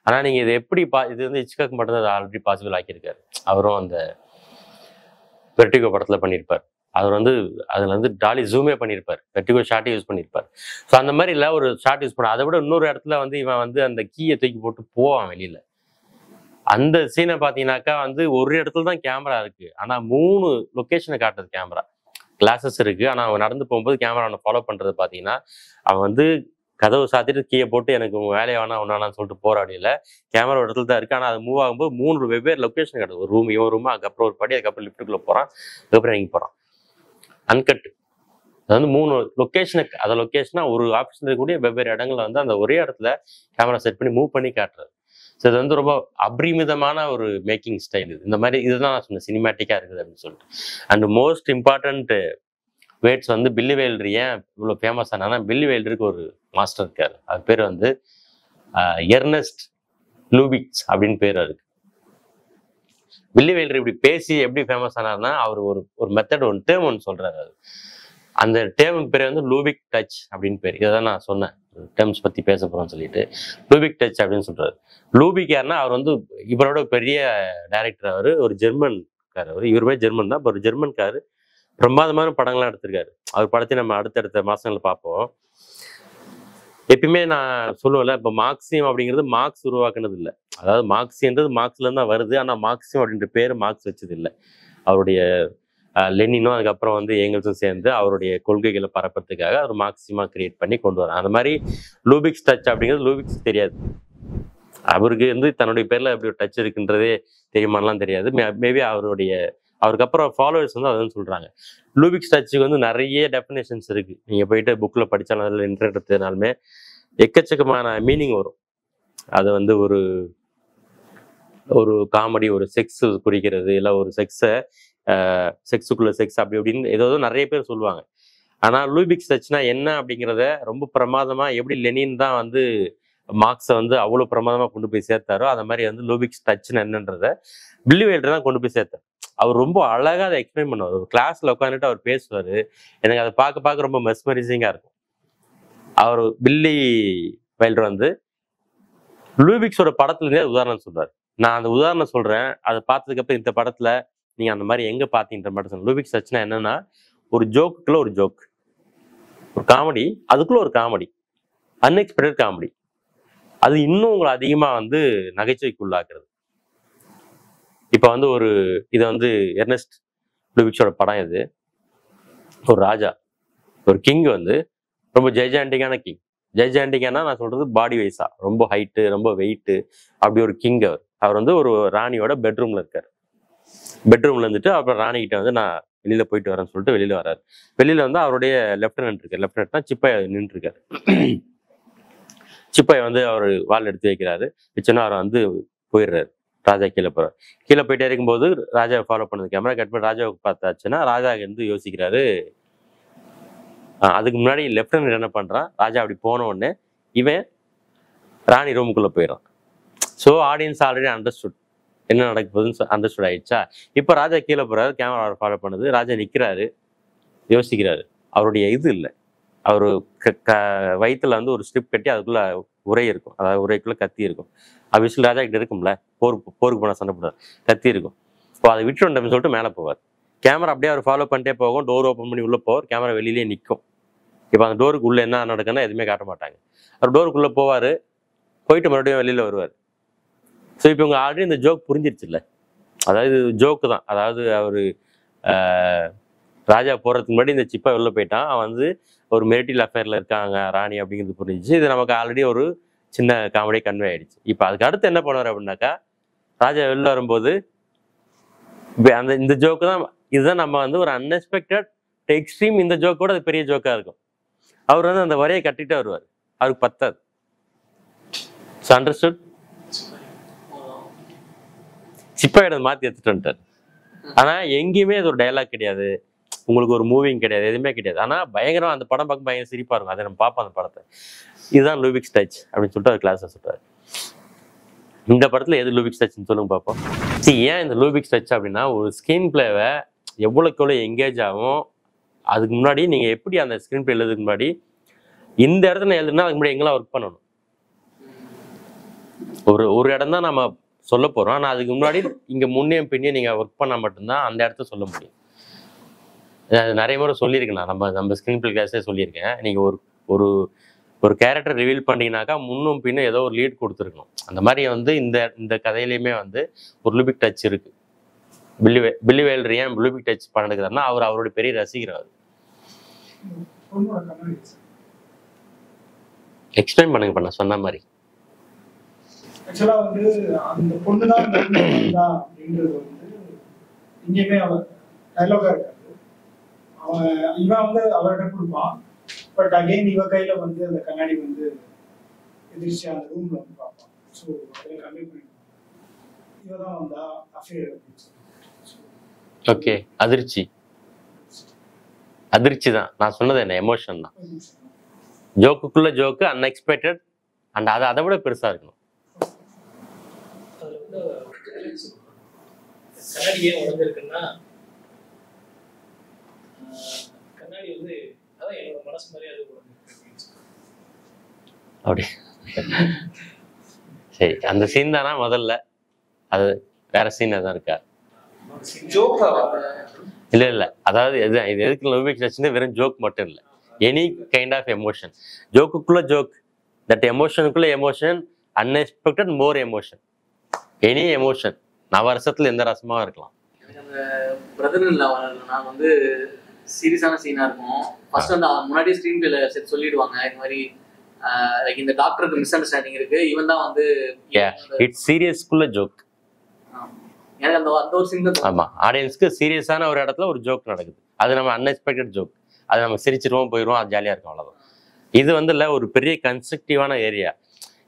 ஆனா நீங்க இது எப்படி இது வந்து ஹிச்காக் மட்டும் தான் ஆல்ரெடி பாசிபிள் ஆக்கியிருக்காரு. அவரும் அந்த வெர்டிகோ படத்துல பண்ணியிருப்பார். அவர் வந்து அதுல வந்து டாலி ஜூமே பண்ணியிருப்பார், வெர்டிகோ ஷார்ட்டை யூஸ் பண்ணியிருப்பார். ஸோ அந்த மாதிரி இல்லை, ஒரு ஷார்ட் யூஸ் பண்ண. அதை விட இன்னொரு இடத்துல வந்து இவன் வந்து அந்த கீயை தூக்கி போட்டு போவான் வெளியில. அந்த சீனை பார்த்தீங்கன்னாக்கா வந்து ஒரு இடத்துல தான் கேமரா இருக்கு, ஆனா 3 லொக்கேஷனை காட்டுது கேமரா. கிளாஸஸ் இருக்கு, ஆனா அவன் நடந்து போகும்போது கேமரா அவனை ஃபாலோ பண்றது பார்த்தீங்கன்னா, அவன் வந்து கதவு சாத்திட்டு கீயை போட்டு எனக்கு உங்க வேலையை வேணா ஒன்னான்னு சொல்லிட்டு போராடியில கேமரா ஒரு இடத்துல தான் இருக்கு. ஆனா அது மூவ் ஆகும்போது 3 வெவ்வேறு லொக்கேஷன் காட்டுது. ஒரு ரூம், இவன் ரூம், அதுக்கப்புறம் ஒரு படி, அதுக்கப்புறம் லிஃப்ட்டுக்குள்ள போறான், அதுக்கப்புறம் இறங்கி போறான். அன்கட். அது வந்து 3 லொக்கேஷனுக்கு, அந்த லொக்கேஷனா ஒரு ஆஃபீஸ்ல இருக்கக்கூடிய வெவ்வேறு இடங்கள்ல வந்து அந்த ஒரே இடத்துல கேமரா செட் பண்ணி மூவ் பண்ணி காட்டுறது. ஸோ இது வந்து ரொம்ப அபரிமிதமான ஒரு மேக்கிங் ஸ்டைல். இது இந்த மாதிரி இதுதான் நான் சொன்னேன், சினிமேட்டிக்கா இருக்குது அப்படின்னு சொல்லிட்டு. அண்ட் மோஸ்ட் இம்பார்ட்டன்ட் வேர்ட்ஸ் வந்து பில்லி வைல்டர் ஏன் இவ்வளோ ஃபேமஸ் ஆனா, பில்லி வைல்டருக்கு ஒரு மாஸ்டர் இருக்காரு. அது பேர் வந்து எர்னஸ்ட் லூபிக்ஸ் அப்படின்னு பேர் இருக்கு. பில்லி வைல்டர் இப்படி பேசி எப்படி ஃபேமஸ் ஆனார்னா, அவர் ஒரு ஒரு மெத்தட் ஒன்று டேர்ம் ஒன்று சொல்றாரு. அது அந்த டேர்முக்கு பேர் வந்து லூபிக் டச் அப்படின்னு பேர். இதை தான் நான் சொன்னேன், டேர்ம்ஸ் பத்தி பேச போறோம்னு சொல்லிட்டு. லூபிக் டச் அப்படின்னு சொல்றாரு. லூபிக் யாருன்னா, அவர் வந்து இவரோட பெரிய டைரக்டர். அவர் ஒரு ஜெர்மன்கார். அவர் இவருமே ஜெர்மன் தான். ஒரு ஜெர்மன்காரு, பிரமாதமான படங்கள்லாம் எடுத்திருக்காரு. அவர் படத்தை நம்ம அடுத்தடுத்த மாசங்களை பார்ப்போம். எப்பயுமே நான் சொல்லுவேன்ல, இப்போ மார்க்சியம் அப்படிங்கிறது மார்க்ஸ் உருவாக்குனது இல்லை. அதாவது மார்க்சியன்றது மார்க்ஸ்ல இருந்து தான் வருது. ஆனா மார்க்சியம் அப்படின்ற பேர் மார்க்ஸ் வச்சது இல்லை. அவருடைய லெனினும் அதுக்கப்புறம் வந்து ஏங்கல்ஸும் சேர்ந்து அவருடைய கொள்கைகளை பரப்புறதுக்காக அவர் மார்க்சியமா கிரியேட் பண்ணி கொண்டு வராங்க. அந்த மாதிரி லூபிக்ஸ் டச் அப்படிங்கிறது லூபிக்ஸ் தெரியாது. அவருக்கு வந்து தன்னுடைய பேர்ல அப்படி ஒரு டச் இருக்குன்றதே தெரியுமாலாம் தெரியாது. மேபி அவருக்கு அப்புறம் ஃபாலோவர்ஸ் வந்து அதுன்னு சொல்றாங்க. லூபிக்ஸ் டச்சுக்கு வந்து நிறைய டெஃபினேஷன்ஸ் இருக்கு. நீங்க போயிட்டு புக்ல படிச்சாலும் அதில் இன்டர்நெட் எடுத்ததுனாலுமே எக்கச்சக்கமான மீனிங் வரும். அது வந்து ஒரு ஒரு காமெடி, ஒரு செக்ஸ் குறிக்கிறது, இல்லை ஒரு செக்ஸுக்குள்ள செக்ஸ் அப்படி அப்படின்னு ஏதோ நிறைய பேர் சொல்லுவாங்க. ஆனா லூபிக்ஸ் டச்னா என்ன அப்படிங்கிறத ரொம்ப பிரமாதமா, எப்படி லெனின் தான் வந்து மார்க்ஸை வந்து அவ்வளவு பிரமாதமா கொண்டு போய் சேர்த்தாரோ, அந்த மாதிரி வந்து லூபிக்ஸ் டச்னு என்னன்றத பில்லி வைல்டர் தான் கொண்டு போய் சேர்த்தார். அவர் ரொம்ப அழகா அதை எக்ஸ்பிளைன் பண்ணுவார். ஒரு கிளாஸ்ல உட்காந்துட்டு அவர் பேசுவாரு. எனக்கு அதை பார்க்க ரொம்ப மெஸ்மரைசிங்கா இருக்கும். அவர் பில்லி வைல்டர் வந்து லூபிக்ஸோட படத்துல இருந்தே உதாரணம் சொல்றாரு. நான் அந்த உதாரணம் சொல்றேன், அதை பார்த்ததுக்கு அப்புறம் இந்த படத்துல நீங்க அந்த மாதிரி எங்க பாத்தீங்கன்ற மட்டும் சொல்லுங்க. லூபிக்ஸ் டச்னா என்னன்னா, ஒரு ஜோக்குள்ள ஒரு ஜோக், ஒரு காமெடி, அதுக்குள்ள ஒரு காமெடி, அன்எக்ஸ்பெக்டட் காமெடி. அது இன்னும் உங்களை அதிகமா வந்து நகைச்சுவைக்குள்ளாக்குறது. இப்ப வந்து இது வந்து எர்னஸ்ட் லூபிக்ஸோட படம். இது ஒரு ராஜா, ஒரு கிங் வந்து ரொம்ப ஜெய்ஜாண்டிக்கான கிங். ஜெய்ஜாண்டிக்கானா நான் சொல்றது பாடி வைஸா ரொம்ப ஹைட்டு, ரொம்ப வெயிட்டு, அப்படி ஒரு கிங். அவர் வந்து ஒரு ராணியோட பெட்ரூம்ல இருக்காரு. பெட்ரூம்ல இருந்துட்டு அப்புறம் ராணி கிட்ட வந்து நான் வெளியில போயிட்டு வரேன்னு சொல்லிட்டு வெளியில வர்றாரு. வெளியில வந்து அவருடைய லெப்டினன்ட் இருக்காரு. லெப்டினன்ட்னா சிப்பாய் நின்று இருக்காரு. சிப்பாய் வந்து அவர் வால் எடுத்து வைக்கிறாரு. வச்சோன்னா அவர் வந்து போயிடுறாரு. ராஜா கீழே போறாரு. கீழே போயிட்டே இருக்கும்போது ராஜாவை ஃபாலோ பண்ணது கேமரா கட் பண்ணி ராஜாவை பார்த்தாச்சுன்னா ராஜா வந்து யோசிக்கிறாரு. அதுக்கு முன்னாடி லெப்டினன்ட் என்ன பண்றான், ராஜா அப்படி போன உடனே இவன் ராணி ரூமுக்குள்ள போயிடறான். ஸோ ஆடியன்ஸ் ஆல்ரெடி அண்டர்ஸ்டுட் என்ன நடக்க போகுதுன்னு அண்டர்ஸ்டுட் ஆயிடுச்சா. இப்போ ராஜா கீழே போறாரு, கேமரா ஃபாலோ பண்ணுது. ராஜா நிற்கிறாரு, யோசிக்கிறாரு. அவருடைய இது இல்லை, அவர் வயிற்றுல வந்து ஒரு ஸ்ட்ரிப் கட்டி அதுக்குள்ள உரை இருக்கும், அதாவது உரைக்குள்ள கத்தி இருக்கும். அபிஷியல் ராஜா கிட்ட இருக்கும்ல, போருக்கு போனால் சண்டை போடுறாரு, கத்தி இருக்கும். இப்போ அதை விட்டுருந்தோம்னு சொல்லிட்டு மேலே போவார். கேமரா அப்படியே அவர் ஃபாலோ பண்ணிட்டே போகும். டோர் ஓப்பன் பண்ணி உள்ள போவார். கேமரா வெளியிலேயே நிற்கும். இப்போ அந்த டோருக்கு உள்ள என்ன நடக்குன்னா எதுவுமே காட்ட மாட்டாங்க. அவர் டோருக்குள்ள போவார், போயிட்டு மறுபடியும் வெளியில வருவார். ஸோ இப்போ இவங்க ஆல்ரெடி இந்த ஜோக் புரிஞ்சிருச்சு இல்லை, அதாவது ஜோக்கு தான். அதாவது அவரு ராஜா போறதுக்கு முன்னாடி இந்த சிப்பா வெளில போயிட்டான். அவன் வந்து ஒரு மெரிட்டல் அஃபேர்ல இருக்காங்க ராணி அப்படிங்கிறது புரிஞ்சிச்சு. இது நமக்கு ஆல்ரெடி ஒரு சின்ன காமெடி கன்வே ஆயிடுச்சு. இப்போ அதுக்கு அடுத்து என்ன பண்ணுவார் அப்படின்னாக்கா, ராஜா வெளில வரும்போது அந்த இந்த ஜோக்கு தான், இதுதான் நம்ம வந்து ஒரு அன்எக்ஸ்பெக்டட் எக்ஸ்ட்ரீம். இந்த ஜோக்கோட அது பெரிய ஜோக்கா இருக்கும். அவர் வந்து அந்த வரையை கட்டிட்டு வருவார், அவருக்கு பத்தாது. அண்டர்ஸ்டுட்? சிப்பாயோட மாத்தி எடுத்துட்டு வந்துட்டார். ஆனா எங்கேயுமே அது ஒரு டைலாக் கிடையாது, உங்களுக்கு ஒரு மூவிங் கிடையாது, எதுவுமே கிடையாது. ஆனா பயங்கரம், அந்த படம் பார்க்க பயங்கர சிரிப்பா இருக்கும். அதை நம்ம பார்ப்போம் அந்த படத்தை. இதுதான் லூபிக்ஸ் டச் அப்படின்னு சொல்லிட்டு அவர் கிளாஸ்ல சொல்றாரு. இந்த படத்துல எது லூபிக்ஸ் டச்னு சொல்லுங்க பார்ப்போம். ஏன் இந்த லூபிக்ஸ் டச் அப்படின்னா, ஒரு ஸ்கிரீன் பிளேவை எவ்வளோக்கு எவ்வளோ எங்கேஜ் ஆகும். அதுக்கு முன்னாடி நீங்க எப்படி அந்த ஸ்கிரீன் பிளே எழுதுறதுக்கு முன்னாடி இந்த இடத்துல எழுதுனா அதுக்கு முன்னாடி எங்கெல்லாம் ஒர்க் பண்ணணும். ஒரு இடம் தான் நம்ம சொல்ல போறோம். ஆனா அதுக்கு முன்னாடி இங்க முன்னையும் பின்னே நீங்க ஒர்க் பண்ணா மட்டும்தான் அந்த இடத்த சொல்ல முடியும். நிறைய முறை சொல்லியிருக்கேன் நான், நம்ம ஸ்கிரீன் பிளே கிளாஸே சொல்லியிருக்கேன். நீங்க ஒரு ஒரு கேரக்டர் ரிவீல் பண்ணீங்கன்னாக்கா முன்னும் பின்னும் ஏதோ ஒரு லீட் கொடுத்துருக்கணும். அந்த மாதிரி வந்து இந்த கதையிலையுமே வந்து ஒரு லூபிக் டச் இருக்கு. பில்லி வைல்டர் ஏன் லூபிக் டச் பண்ணிருக்காருன்னா, அவருடைய பெரிய ரசிகர். எக்ஸ்பிளைன் பண்ணுங்க பண்ண சொன்ன மாதிரி. ஆக்சுவலா வந்து அந்த பொண்ணுதான் அப்படின்றது வந்து இங்கேயுமே அவன் டைலாகா இருக்காது. இவன் வந்து அவர்கிட்ட கொடுப்பான். பட் அகைன் இவ கையில வந்து அந்த கண்ணாடி வந்து எதிர்த்து அந்த ரூம்ல வந்து பார்ப்பான். ஸோ அதில் கம்மி பண்ணிடுவான். இவதான் வந்தா அஃபேர் அப்படின்னு சொல்லி. ஓகே, அதிர்ச்சி தான் நான் சொன்னது. என்ன எமோஷன் தான். ஜோக்குக்குள்ள ஜோக்கு, அன்எக்ஸ்பெக்டட், அண்ட் அதை விட பெருசா இருக்கணும். கண்ணாடி ஏன் உடஞ்சிருக்குன்னா, கண்ணாடி வந்து அதான் என்னோட மனசு மாதிரி அது அப்படி சரி, அந்த சீன் தானா முதல்ல? அது வேற சீன் எதாவது இருக்கா? இல்ல அதாவது இது எதுக்கு லூபிக் டச்னு வெறும் ஜோக் மட்டும் இல்லை, எனி கைண்ட் ஆஃப் எமோஷன். ஜோக்குக்குள்ள ஜோக், தட் எமோஷனுக்குள்ள emotion, unexpected more emotion, any emotion. நவரசத்துல எந்த ரசமா இருக்கலாம். அந்த பிரதர் நான் வந்து சீரியஸான சீனா இருக்கும். ஃபர்ஸ்ட் வந்து முன்னாடியே ஸ்க்ரீன் பிளேல சொல்லிடுவாங்க இந்த மாதிரி லைக் இந்த டாக்டருக்கு மிஸ் அண்டர்ஸ்டாண்டிங் இருக்கு, இவன் தான் வந்து இட்ஸ் சீரியஸ்க்குள்ள ஜோக். எனக்கு அந்த ஒரு சீன் தான். ஆமா, ஆடியன்ஸ்க்கு சீரியஸான ஒரு இடத்துல ஒரு ஜோக் நடக்குது, அது நம்ம அன்எக்ஸ்பெக்டட் ஜோக், அது நம்ம சிரிச்சிருவோம் போயிடுவோம், அது ஜாலியா இருக்கும், அவ்வளவுதான். இது வந்து இல்லை ஒரு பெரிய கன்ஸ்ட்ரக்டிவான ஏரியா.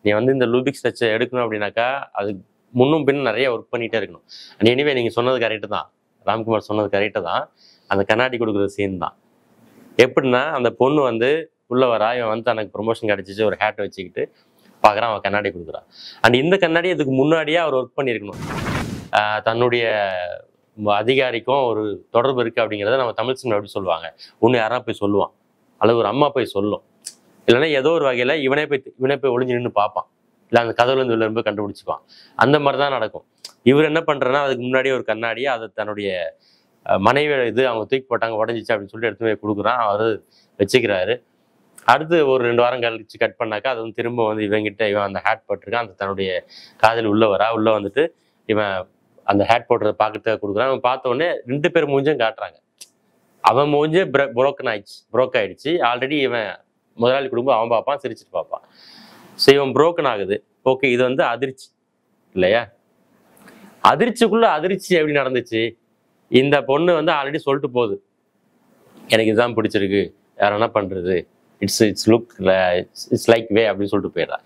நீ வந்து இந்த லூபிக்ஸ் டச்சை எடுக்கணும் அப்படின்னாக்கா அது முன்னும் பின்னும் நிறைய ஒர்க் பண்ணிட்டே இருக்கணும். அண்ட் எனிவே நீங்க சொன்னது கரெக்டு தான், ராம்குமார் சொன்னது கரெக்டு தான். அந்த கண்ணாடி கொடுக்குற சீன் தான். எப்படின்னா, அந்த பொண்ணு வந்து உள்ள வரா, இவன் வந்து தனக்கு ப்ரொமோஷன் கிடைச்சிச்சு, ஒரு ஹேட்டை வச்சுக்கிட்டு பார்க்குறான், அவன் கண்ணாடி கொடுக்குறான். அண்ட் இந்த கண்ணாடி இதுக்கு முன்னாடியே அவர் ஒர்க் பண்ணியிருக்கணும். தன்னுடைய அதிகாரிக்கும் ஒரு தொடர்பு இருக்குது அப்படிங்கிறத நம்ம தமிழ் சினிமா எப்படி சொல்லுவாங்க, ஒன்று யாரா போய் சொல்லுவான், அல்லது ஒரு அம்மா போய் சொல்லும், இல்லைன்னா ஏதோ ஒரு வகையில இவனே போய் ஒளிஞ்சு நின்று பார்ப்பான், இல்லை அந்த கதவுல இருந்து உள்ள போய் கண்டுபிடிச்சிப்பான். அந்த மாதிரி தான் நடக்கும். இவர் என்ன பண்றேன்னா அதுக்கு முன்னாடியே ஒரு கண்ணாடியை அதை தன்னுடைய மனைவியோட இது அவங்க தூக்கி போட்டாங்க உடஞ்சிச்சு அப்படின்னு சொல்லிட்டு எடுத்து போய் கொடுக்குறான். அவர் வச்சுக்கிறாரு. அடுத்து ஒரு 2 வாரம் கழிச்சு கட் பண்ணாக்கா அது வந்து திரும்ப வந்து இவன் அந்த ஹேட் போட்டிருக்கான். அந்த தன்னுடைய காதல் உள்ள வந்துட்டு இவன் அந்த ஹேட் போடுறத பார்க்கறதுக்காக கொடுக்குறான். அவன் பார்த்த உடனே 2 பேர் மூஞ்சும் காட்டுறாங்க. அவன் மூஞ்சே புரோக் ஆயிடுச்சு. ஆல்ரெடி இவன் முதலாளி குடும்பம் அவன் பார்ப்பான், சிரிச்சுட்டு பார்ப்பான். ஸோ இவன் புரோக்கன் ஆகுது. ஓகே, இது வந்து அதிர்ச்சி இல்லையா? அதிர்ச்சிக்குள்ள அதிர்ச்சி எப்படி நடந்துச்சு? இந்த பொண்ணு வந்து ஆல்ரெடி சொல்லிட்டு போகுது, எனக்கு இதுதான் பிடிச்சிருக்கு, வேற என்ன பண்றது, இட்ஸ் லைக் வே அப்படின்னு சொல்லிட்டு போயிடுறா.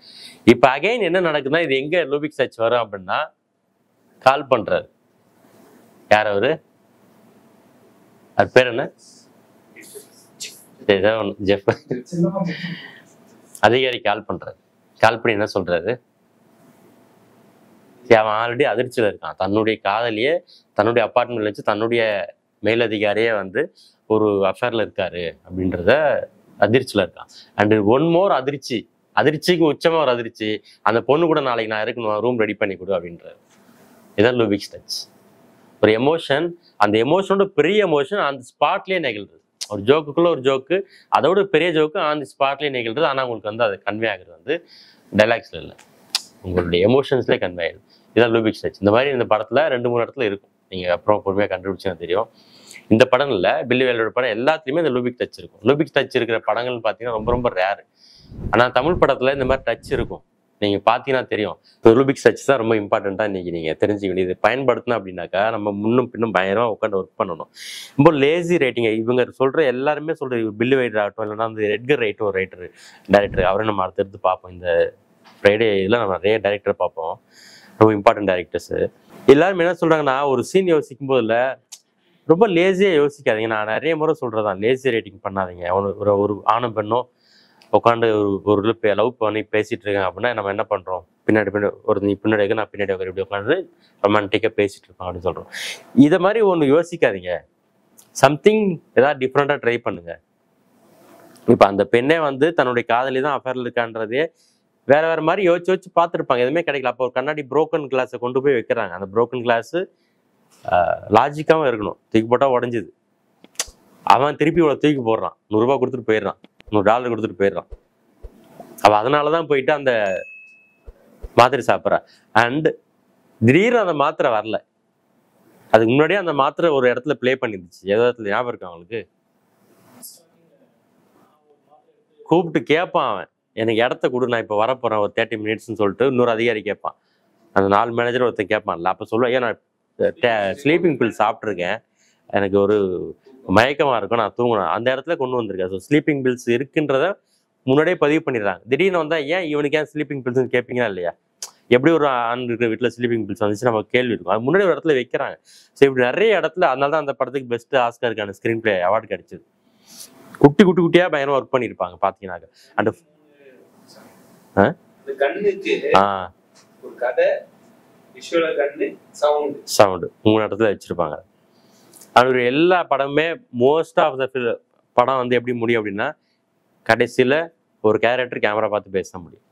இப்போ அகைன் என்ன நடக்குதுன்னா, இது எங்க லூபிக் சர்ச் வரும் அப்படின்னா, கால் பண்றாரு. யார் அவரு? அது பேர் என்ன? ஜெஃப். அதிகாரி கால் பண்றாரு. கால் பண்ணி என்ன சொல்றாரு? அவன் ஆல்ரெடி அதிர்ச்சியில இருக்கான். தன்னுடைய காதலியே தன்னுடைய அப்பார்ட்மெண்ட்ல வச்சு தன்னுடைய மேலதிகாரியே வந்து ஒரு அஃபேர்ல இருக்காரு அப்படின்றத அதிர்ச்சியில இருக்கான். அண்ட் ஒன் மோர் அதிர்ச்சிக்கு உச்சமா ஒரு அதிர்ச்சி, அந்த பொண்ணு கூட நாளைக்கு நான் இருக்கணும், ரூம் ரெடி பண்ணி கொடு அப்படின்றாரு. இதான் லூபிக் டச். ஒரு எமோஷன், அந்த எமோஷனோட பெரிய எமோஷன் அந்த ஸ்பாட்லயே நிகழ்றது. ஒரு ஜோக்குள்ள ஒரு ஜோக்கு, அதோட பெரிய ஜோக்கு அந்த ஸ்பாட்லயே நிகழ்றது. ஆனா உங்களுக்கு வந்து அது கன்வே ஆகுறது வந்து டைலாக்ஸ்ல இல்லை, உங்களுடைய எமோஷன்ஸ்லேயே கன்வே ஆயிடுது. இதான் லூபிக் டச். இந்த மாதிரி இந்த படத்துல 2-3 இடத்துல இருக்கும். நீங்க அப்புறம் பொறுமையா கண்டுபிடிச்சா தெரியும். இந்த படம் இல்லை, பில்லி வேலோட படம் எல்லாத்துலயுமே இந்த லூபிக் டச் இருக்கும். லூபிக் டச் இருக்கிற படங்கள்னு பார்த்தீங்கன்னா ரொம்ப ரொம்ப ரேர். ஆனா தமிழ் படத்துல இந்த மாதிரி டச் இருக்கும். நீங்க பாத்தீங்கன்னா தெரியும். லூபிக் டச் தான் ரொம்ப இம்பார்ட்டண்டா இன்னைக்கு நீங்க தெரிஞ்சுக்க வேண்டியது. பயன்படுத்தணும் அப்படின்னாக்கா நம்ம முன்னும் பின்னும் பயங்கரமா உட்காந்து ஒர்க் பண்ணணும். ரொம்ப லேசி ரைட்டிங். இவங்க சொல்ற எல்லாருமே சொல்ற பில்லி வைட் ஆகட்டும், இல்லைன்னா வந்து எட்கர் ரைட் ஒரு ரைட்டர் டைரக்டர், அவரை நம்ம அடுத்தடுத்து பார்ப்போம். இந்த ஃப்ரைடே இதில் நம்ம நிறைய டைரக்டர் பார்ப்போம், ரொம்ப இம்பார்ட்டன்ட் டைரக்டர்ஸ். எல்லாரும் என்ன சொல்றாங்கன்னா, ஒரு சீன் யோசிக்கும் போதுல ரொம்ப லேசியா யோசிக்காதீங்க. நான் நிறைய முறை சொல்றதான், லேசி ரைட்டிங் பண்ணாதீங்க. ஒரு ஆணும் பெண்ணும் உட்காந்து ஒரு லவ் பண்ணி பேசிட்டு இருக்கேன் அப்படின்னா நம்ம என்ன பண்றோம், பின்னாடி நீ பின்னாடி நான் பின்னாடி இப்படி உட்காந்து ரொமான்டிக்கா பேசிட்டு இருக்கோம் அப்படின்னு சொல்றோம். இதை மாதிரி ஒன்று யோசிக்காதீங்க. சம்திங் ஏதாவது டிஃப்ரெண்டா ட்ரை பண்ணுங்க. இப்ப அந்த பெண்ணே வந்து தன்னுடைய காதலி தான் அஃபேர்ல இருக்கான்றதே வேற மாதிரி யோசிச்சு பார்த்துருப்பாங்க, எதுவுமே கிடைக்கல. அப்போ ஒரு கண்ணாடி புரோக்கன் கிளாஸை கொண்டு போய் வைக்கிறாங்க. அந்த புரோக்கன் கிளாஸ் லாஜிக்காவும் இருக்கணும். தூக்கி போட்டா உடஞ்சுது. அவன் திருப்பி இவ்வளோ தூக்கி போடுறான், $100 கொடுத்துட்டு போயிடுறான், $100 கொடுத்துட்டு போயிடுறான். அவள் அதனாலதான் போயிட்டு அந்த மாத்திரை சாப்பிட்றா. அண்ட் திடீர்னு அந்த மாத்திரை வரல. அதுக்கு முன்னாடியே அந்த மாத்திரை ஒரு இடத்துல பிளே பண்ணிருந்துச்சு. ஏதோ இடத்துல ஞாபகம் இருக்கு அவங்களுக்கு? கூப்பிட்டு கேட்பான் அவன், எனக்கு இடத்த கொடு, நான் இப்போ வரப்போறேன் ஒரு 30 மினிட்ஸ்ன்னு சொல்லிட்டு இன்னொரு அதிகாரி கேட்பான். அந்த 4 மேனேஜர் ஒருத்தன் கேட்பான்ல. அப்போ சொல்லுவேன், ஏன் நான் ஸ்லீப்பிங் பில் சாப்பிட்ருக்கேன், எனக்கு ஒரு மயக்கமா இருக்கும், நான் தூங்கணும். அந்த இடத்துல கொண்டு வந்திருக்கேன். ஸோ ஸ்லீப்பிங் பில்ஸ் இருக்குன்றத முன்னாடியே பதிவு பண்ணிடுறாங்க. திடீர்னு வந்தா ஏன் இவனுக்கு ஏன் ஸ்லீப்பிங் பில்ஸ்ன்னு கேட்பீங்களா இல்லையா? எப்படி ஒரு ஆண் இருக்கிற வீட்டில் ஸ்லீப்பிங் பில்ஸ் வந்துச்சு நம்ம கேள்வி இருக்கும். அது முன்னாடி ஒரு இடத்துல வைக்கிறாங்க. ஸோ இப்படி நிறைய இடத்துல, அதனால தான் அந்த படத்துக்கு பெஸ்ட் ஆஸ்கருக்கான ஸ்கிரீன் பிளே அவார்டு கிடைச்சது. குட்டியா பயங்கரமா ஒர்க் பண்ணியிருப்பாங்க பாத்தீங்கன்னாக்க. அண்ட் ஒரு கதை, விஷுவல் கண்ணு, சவுண்டு 3 இடத்துல வச்சிருப்பாங்க. அது எல்லா படமுமே மோஸ்ட் ஆஃப் த படம் வந்து எப்படி முடியும் அப்படின்னா, கடைசியில ஒரு கேரக்டர் கேமரா பார்த்து பேச முடியும்.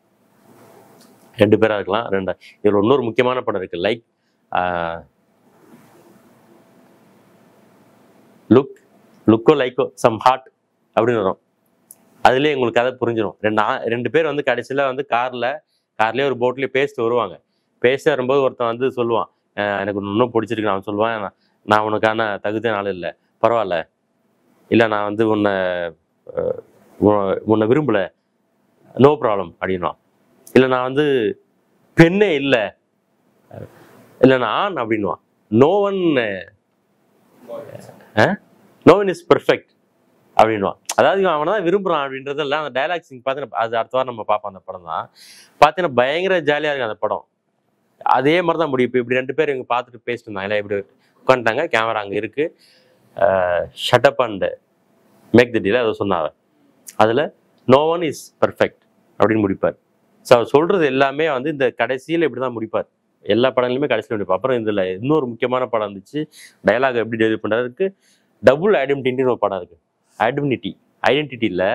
2 பேரா இருக்கலாம். இதுல இன்னொரு முக்கியமான படம் இருக்கு, லைக் லுக்கோ லைக்கோ சம் ஹார்ட் அப்படின்னு வரும். அதுலயே உங்களுக்கு கதை புரிஞ்சிடும். 2 பேர் வந்து கடைசியில வந்து கார்லயே ஒரு போட்லயே பேசிட்டு வருவாங்க. பேச வரும்போது ஒருத்தன் வந்து சொல்லுவான், எனக்கு இன்னும் பிடிச்சிருக்கு. அவன் சொல்லுவான், நான் உனக்கான தகுதியான ஆள் இல்லை, பரவாயில்ல, இல்லை நான் வந்து உன்னை விரும்பல, நோ ப்ராப்ளம் அப்படின்வான். இல்லை நான் வந்து பெண்ணே இல்லை, இல்லை நான் ஆண் அப்படின்வான். நோ ஒன் இஸ் பெர்ஃபெக்ட் அப்படின்வான். அதாவது அவனை தான் விரும்புறான் அப்படின்றதெல்லாம் அந்த டைலாக்ஸ் பார்த்தீங்கன்னா, அது அடுத்த வாரம் நம்ம பார்ப்போம். அந்த படம் தான் பார்த்தீங்கன்னா பயங்கர ஜாலியாக இருக்கு அந்த படம். அதே மாதிரி தான் முடியும். இப்போ இப்படி 2 பேர் இவங்க பார்த்துட்டு பேசிட்டு இருந்தாங்க, இல்லை இப்படி உட்காந்துட்டாங்க, கேமரா அங்கே இருக்கு, shut up and make the deal அதை சொன்னாங்க. அதில் நோ ஒன் இஸ் பர்ஃபெக்ட் அப்படின்னு முடிப்பார். ஸோ அவர் சொல்றது எல்லாமே வந்து இந்த கடைசியில் இப்படி தான் முடிப்பார். எல்லா படங்களுமே கடைசியில் முடிப்பார். அப்புறம் இதில் இன்னொரு முக்கியமான படம் இருந்துச்சு, டைலாக் எப்படி டெலிவரி பண்ணுறதுக்கு, டபுள் ஐடென்டிட்டின்னு ஒரு படம் இருக்கு. ஐடென்டிட்டி இல்லை,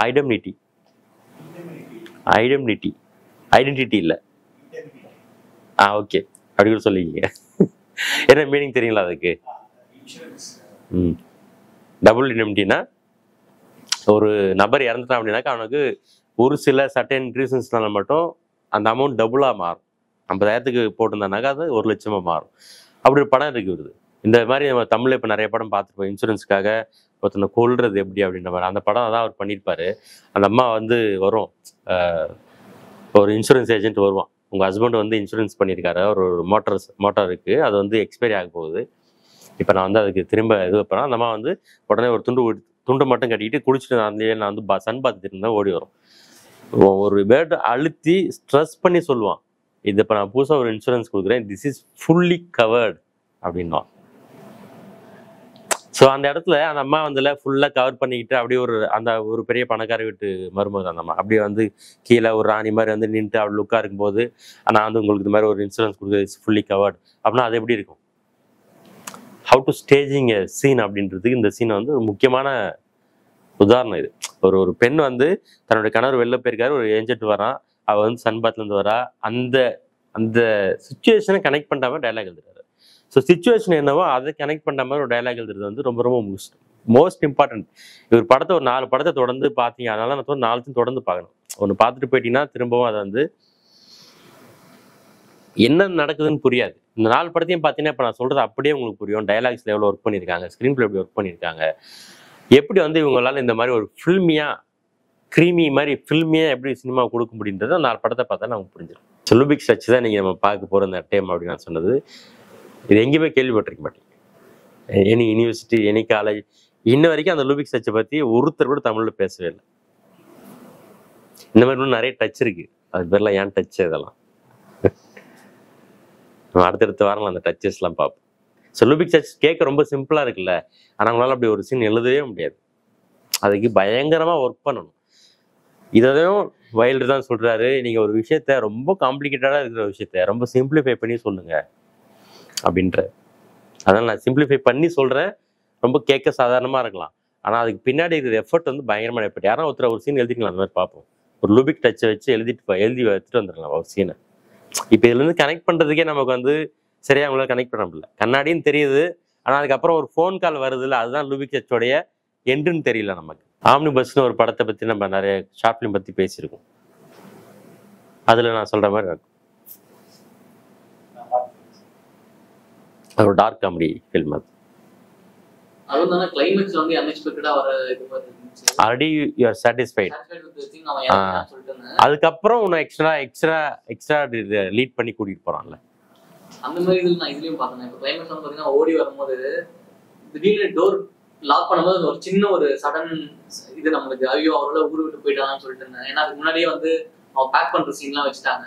ஐடென்டிட்டி. ஐடென்டிட்டி இல்லை. ஓகே, அப்படி கூட சொல்லிக்கிங்க. என்ன மீனிங் தெரியுங்களா அதுக்கு? டபுள் இண்டெம்னிட்டினா ஒரு நபர் இறந்துட்டான் அப்படின்னாக்கா அவனுக்கு ஒரு சில சர்டன் ரீசன்ஸ்னால மட்டும் அந்த அமௌண்ட் டபுளாக மாறும். 50,000க்கு போட்டிருந்தானாக்கா அது 1,00,000 மாறும். அப்படி ஒரு படம் இருக்கு வருது. இந்த மாதிரி நம்ம தமிழில் இப்போ நிறைய படம் பார்த்துருப்போம். இன்சூரன்ஸ்க்காக ஒருத்தனை கொல்றது எப்படி அப்படின்ற மாதிரி அந்த படம் தான் அவர் பண்ணியிருப்பாரு. அந்த அம்மா வந்து வரும், ஒரு இன்சூரன்ஸ் ஏஜென்ட் வருவான், உங்கள் ஹஸ்பண்ட் வந்து இன்சூரன்ஸ் பண்ணியிருக்காரு, ஒரு மோட்டார் இருக்குது, அது வந்து எக்ஸ்பைரி ஆக போகுது, இப்போ நான் வந்து அதுக்கு திரும்ப இது வைப்பேன். அந்த அம்மா வந்து உடனே ஒரு துண்டை மட்டும் கட்டிக்கிட்டு குளிச்சுட்டு நான் வந்து சன் பார்த்துட்டு இருந்தால் ஓடி வரும். ஒரு வேர்டு அழுத்தி ஸ்ட்ரெஸ் பண்ணி சொல்லுவான், இது இப்போ நான் புதுசாக ஒரு இன்சூரன்ஸ் கொடுக்குறேன், திஸ் இஸ் ஃபுல்லி கவர்டு அப்படின்னா. ஸோ அந்த இடத்துல அந்த அம்மா வந்துல ஃபுல்லாக கவர் பண்ணிக்கிட்டு அப்படியே ஒரு பெரிய பணக்கார வீட்டு மருமகள் அந்த அம்மா அப்படியே வந்து கீழே ஒரு ராணி மாதிரி வந்து நின்றுட்டு அப்படி லுக்காக இருக்கும்போது நான் வந்து உங்களுக்கு இந்த மாதிரி ஒரு இன்சூரன்ஸ் கொடுக்குறது இட்ஸ் ஃபுல்லி கவர்டு அப்படின்னா அது எப்படி இருக்கும்? How to staging a scene அப்படின்றதுக்கு இந்த சீனை வந்து ஒரு முக்கியமான உதாரணம் இது. ஒரு பெண் வந்து தன்னுடைய கணவர் வெளில போயிருக்காரு, ஒரு ஏஜென்ட் வரான், அவள் வந்து சன்பாத்லேருந்து வரா, அந்த அந்த சுச்சுவேஷனை கனெக்ட் பண்ணாமல் டைலாக் எழுதுறாரு. ஸோ சுச்சுவேஷன் என்னவோ அதை கனெக்ட் பண்ண மாதிரி ஒரு டைலாக் எழுதுறது வந்து ரொம்ப ரொம்ப மோஸ்ட் இம்பார்ட்டன்ட். இவர் படத்தை ஒரு 4 படத்தை தொடர்ந்து பார்த்தீங்க, அதனால நான் 4 தொடர்ந்து பார்க்கணும். ஒன்று பார்த்துட்டு போயிட்டீங்கன்னா திரும்பவும் அதை வந்து என்ன நடக்குதுன்னு புரியாது. இந்த 4 படத்தையும் பார்த்தீங்கன்னா இப்போ நான் சொல்றது அப்படியே உங்களுக்கு புரியும். டைலாக்ஸ்ல எவ்வளோ ஒர்க் பண்ணியிருக்காங்க, ஸ்க்ரீன் பிளே எப்படி ஒர்க் பண்ணியிருக்காங்க, எப்படி வந்து இவங்களால இந்த மாதிரி ஒரு ஃபில்மியா க்ரீமி மாதிரி ஃபில்மியா எப்படி சினிமா கொடுக்க முடியுன்றதை 4 படத்தை பார்த்தா நமக்கு புரிஞ்சிடும். லூபிக்ஸ் டச் தான் நீங்கள் நம்ம பார்க்க போகிற இந்த டைம் அப்படின்னு நான் சொன்னது. இது எங்கேயுமே கேள்விப்பட்டிருக்க மாட்டேங்க. எனி யூனிவர்சிட்டி, எனி காலேஜ், இன்ன வரைக்கும் அந்த லூபிக்ஸ் டச்சை பற்றி ஒருத்தர் கூட தமிழில் பேசவே இல்லை. இந்த மாதிரி இன்னும் நிறைய டச் இருக்கு, அது பேர்லாம் ஏன் டச் இதெல்லாம் நம்ம அடுத்தடுத்த வாரம் அந்த டச்சஸ்லாம் பார்ப்போம். ஸோ லூபிக்ஸ் டச் கேட்க ரொம்ப சிம்பிளாக இருக்குல்ல, ஆனால் அவங்களால அப்படி ஒரு சீன் எழுதவே முடியாது. அதுக்கு பயங்கரமாக ஒர்க் பண்ணணும். இதையும் வைல்டு தான் சொல்கிறாரு, நீங்கள் ஒரு விஷயத்த ரொம்ப காம்ப்ளிகேட்டடாக இருக்கிற விஷயத்த ரொம்ப சிம்பிளிஃபை பண்ணி சொல்லுங்க அப்படின்ற. அதனால் நான் சிம்பிளிஃபை பண்ணி சொல்கிறேன், ரொம்ப கேட்க சாதாரணமாக இருக்கலாம், ஆனால் அதுக்கு பின்னாடி இருக்கிற எஃபர்ட் வந்து பயங்கரமான எஃபர்ட். யாரும் ஒரு சீன் எழுதிக்கலாம், அந்த மாதிரி பார்ப்போம். ஒரு லூபிக் டச்சை வச்சு எழுதி வச்சுட்டு வந்துடலாம் ஒரு சீனை. இப்போ இதுலேருந்து கனெக்ட் பண்ணுறதுக்கே நமக்கு வந்து சரியாக அவங்களால கனெக்ட் பண்ண முடியல. கண்ணாடின்னு தெரியுது, ஆனால் அதுக்கப்புறம் ஒரு ஃபோன் கால் வருது இல்லை, அதுதான் லூபிக் டச்சோடைய எண்டுன்னு தெரியல நமக்கு. ஆம்னி பஸ்ன்னு ஒரு படத்தை பற்றி நம்ம நிறைய ஷார்ட் ஃபிலிம் பற்றி பேசியிருக்கோம். அதில் நான் சொல்கிற மாதிரி இருக்கும், ஒரு dark comedy film. Already you are satisfied. அதுக்கப்புறம் உன்னை எக்ஸ்ட்ரா லீட் பண்ணி கூட்டிட்டு போறான்ல. அந்த மாதிரி இதுல நான் இதுலயும் பார்த்தேன். இப்போ கிளைமேக்ஸ் வந்து பாத்தீங்கன்னா ஓடி வரும்போது திடீர்னு டோர் லாக் பண்ணும்போது ஒரு சின்ன ஒரு சடன் இது நம்மளுக்கு ஐயோ அவரோட ஊரு விட்டு போயிட்டான்னு சொல்லிட்டு இருந்தேன். ஏன்னா அதுக்கு முன்னாடியே வந்து அவன் பேக் பண்ற சீன்லாம் வச்சுட்டாங்க.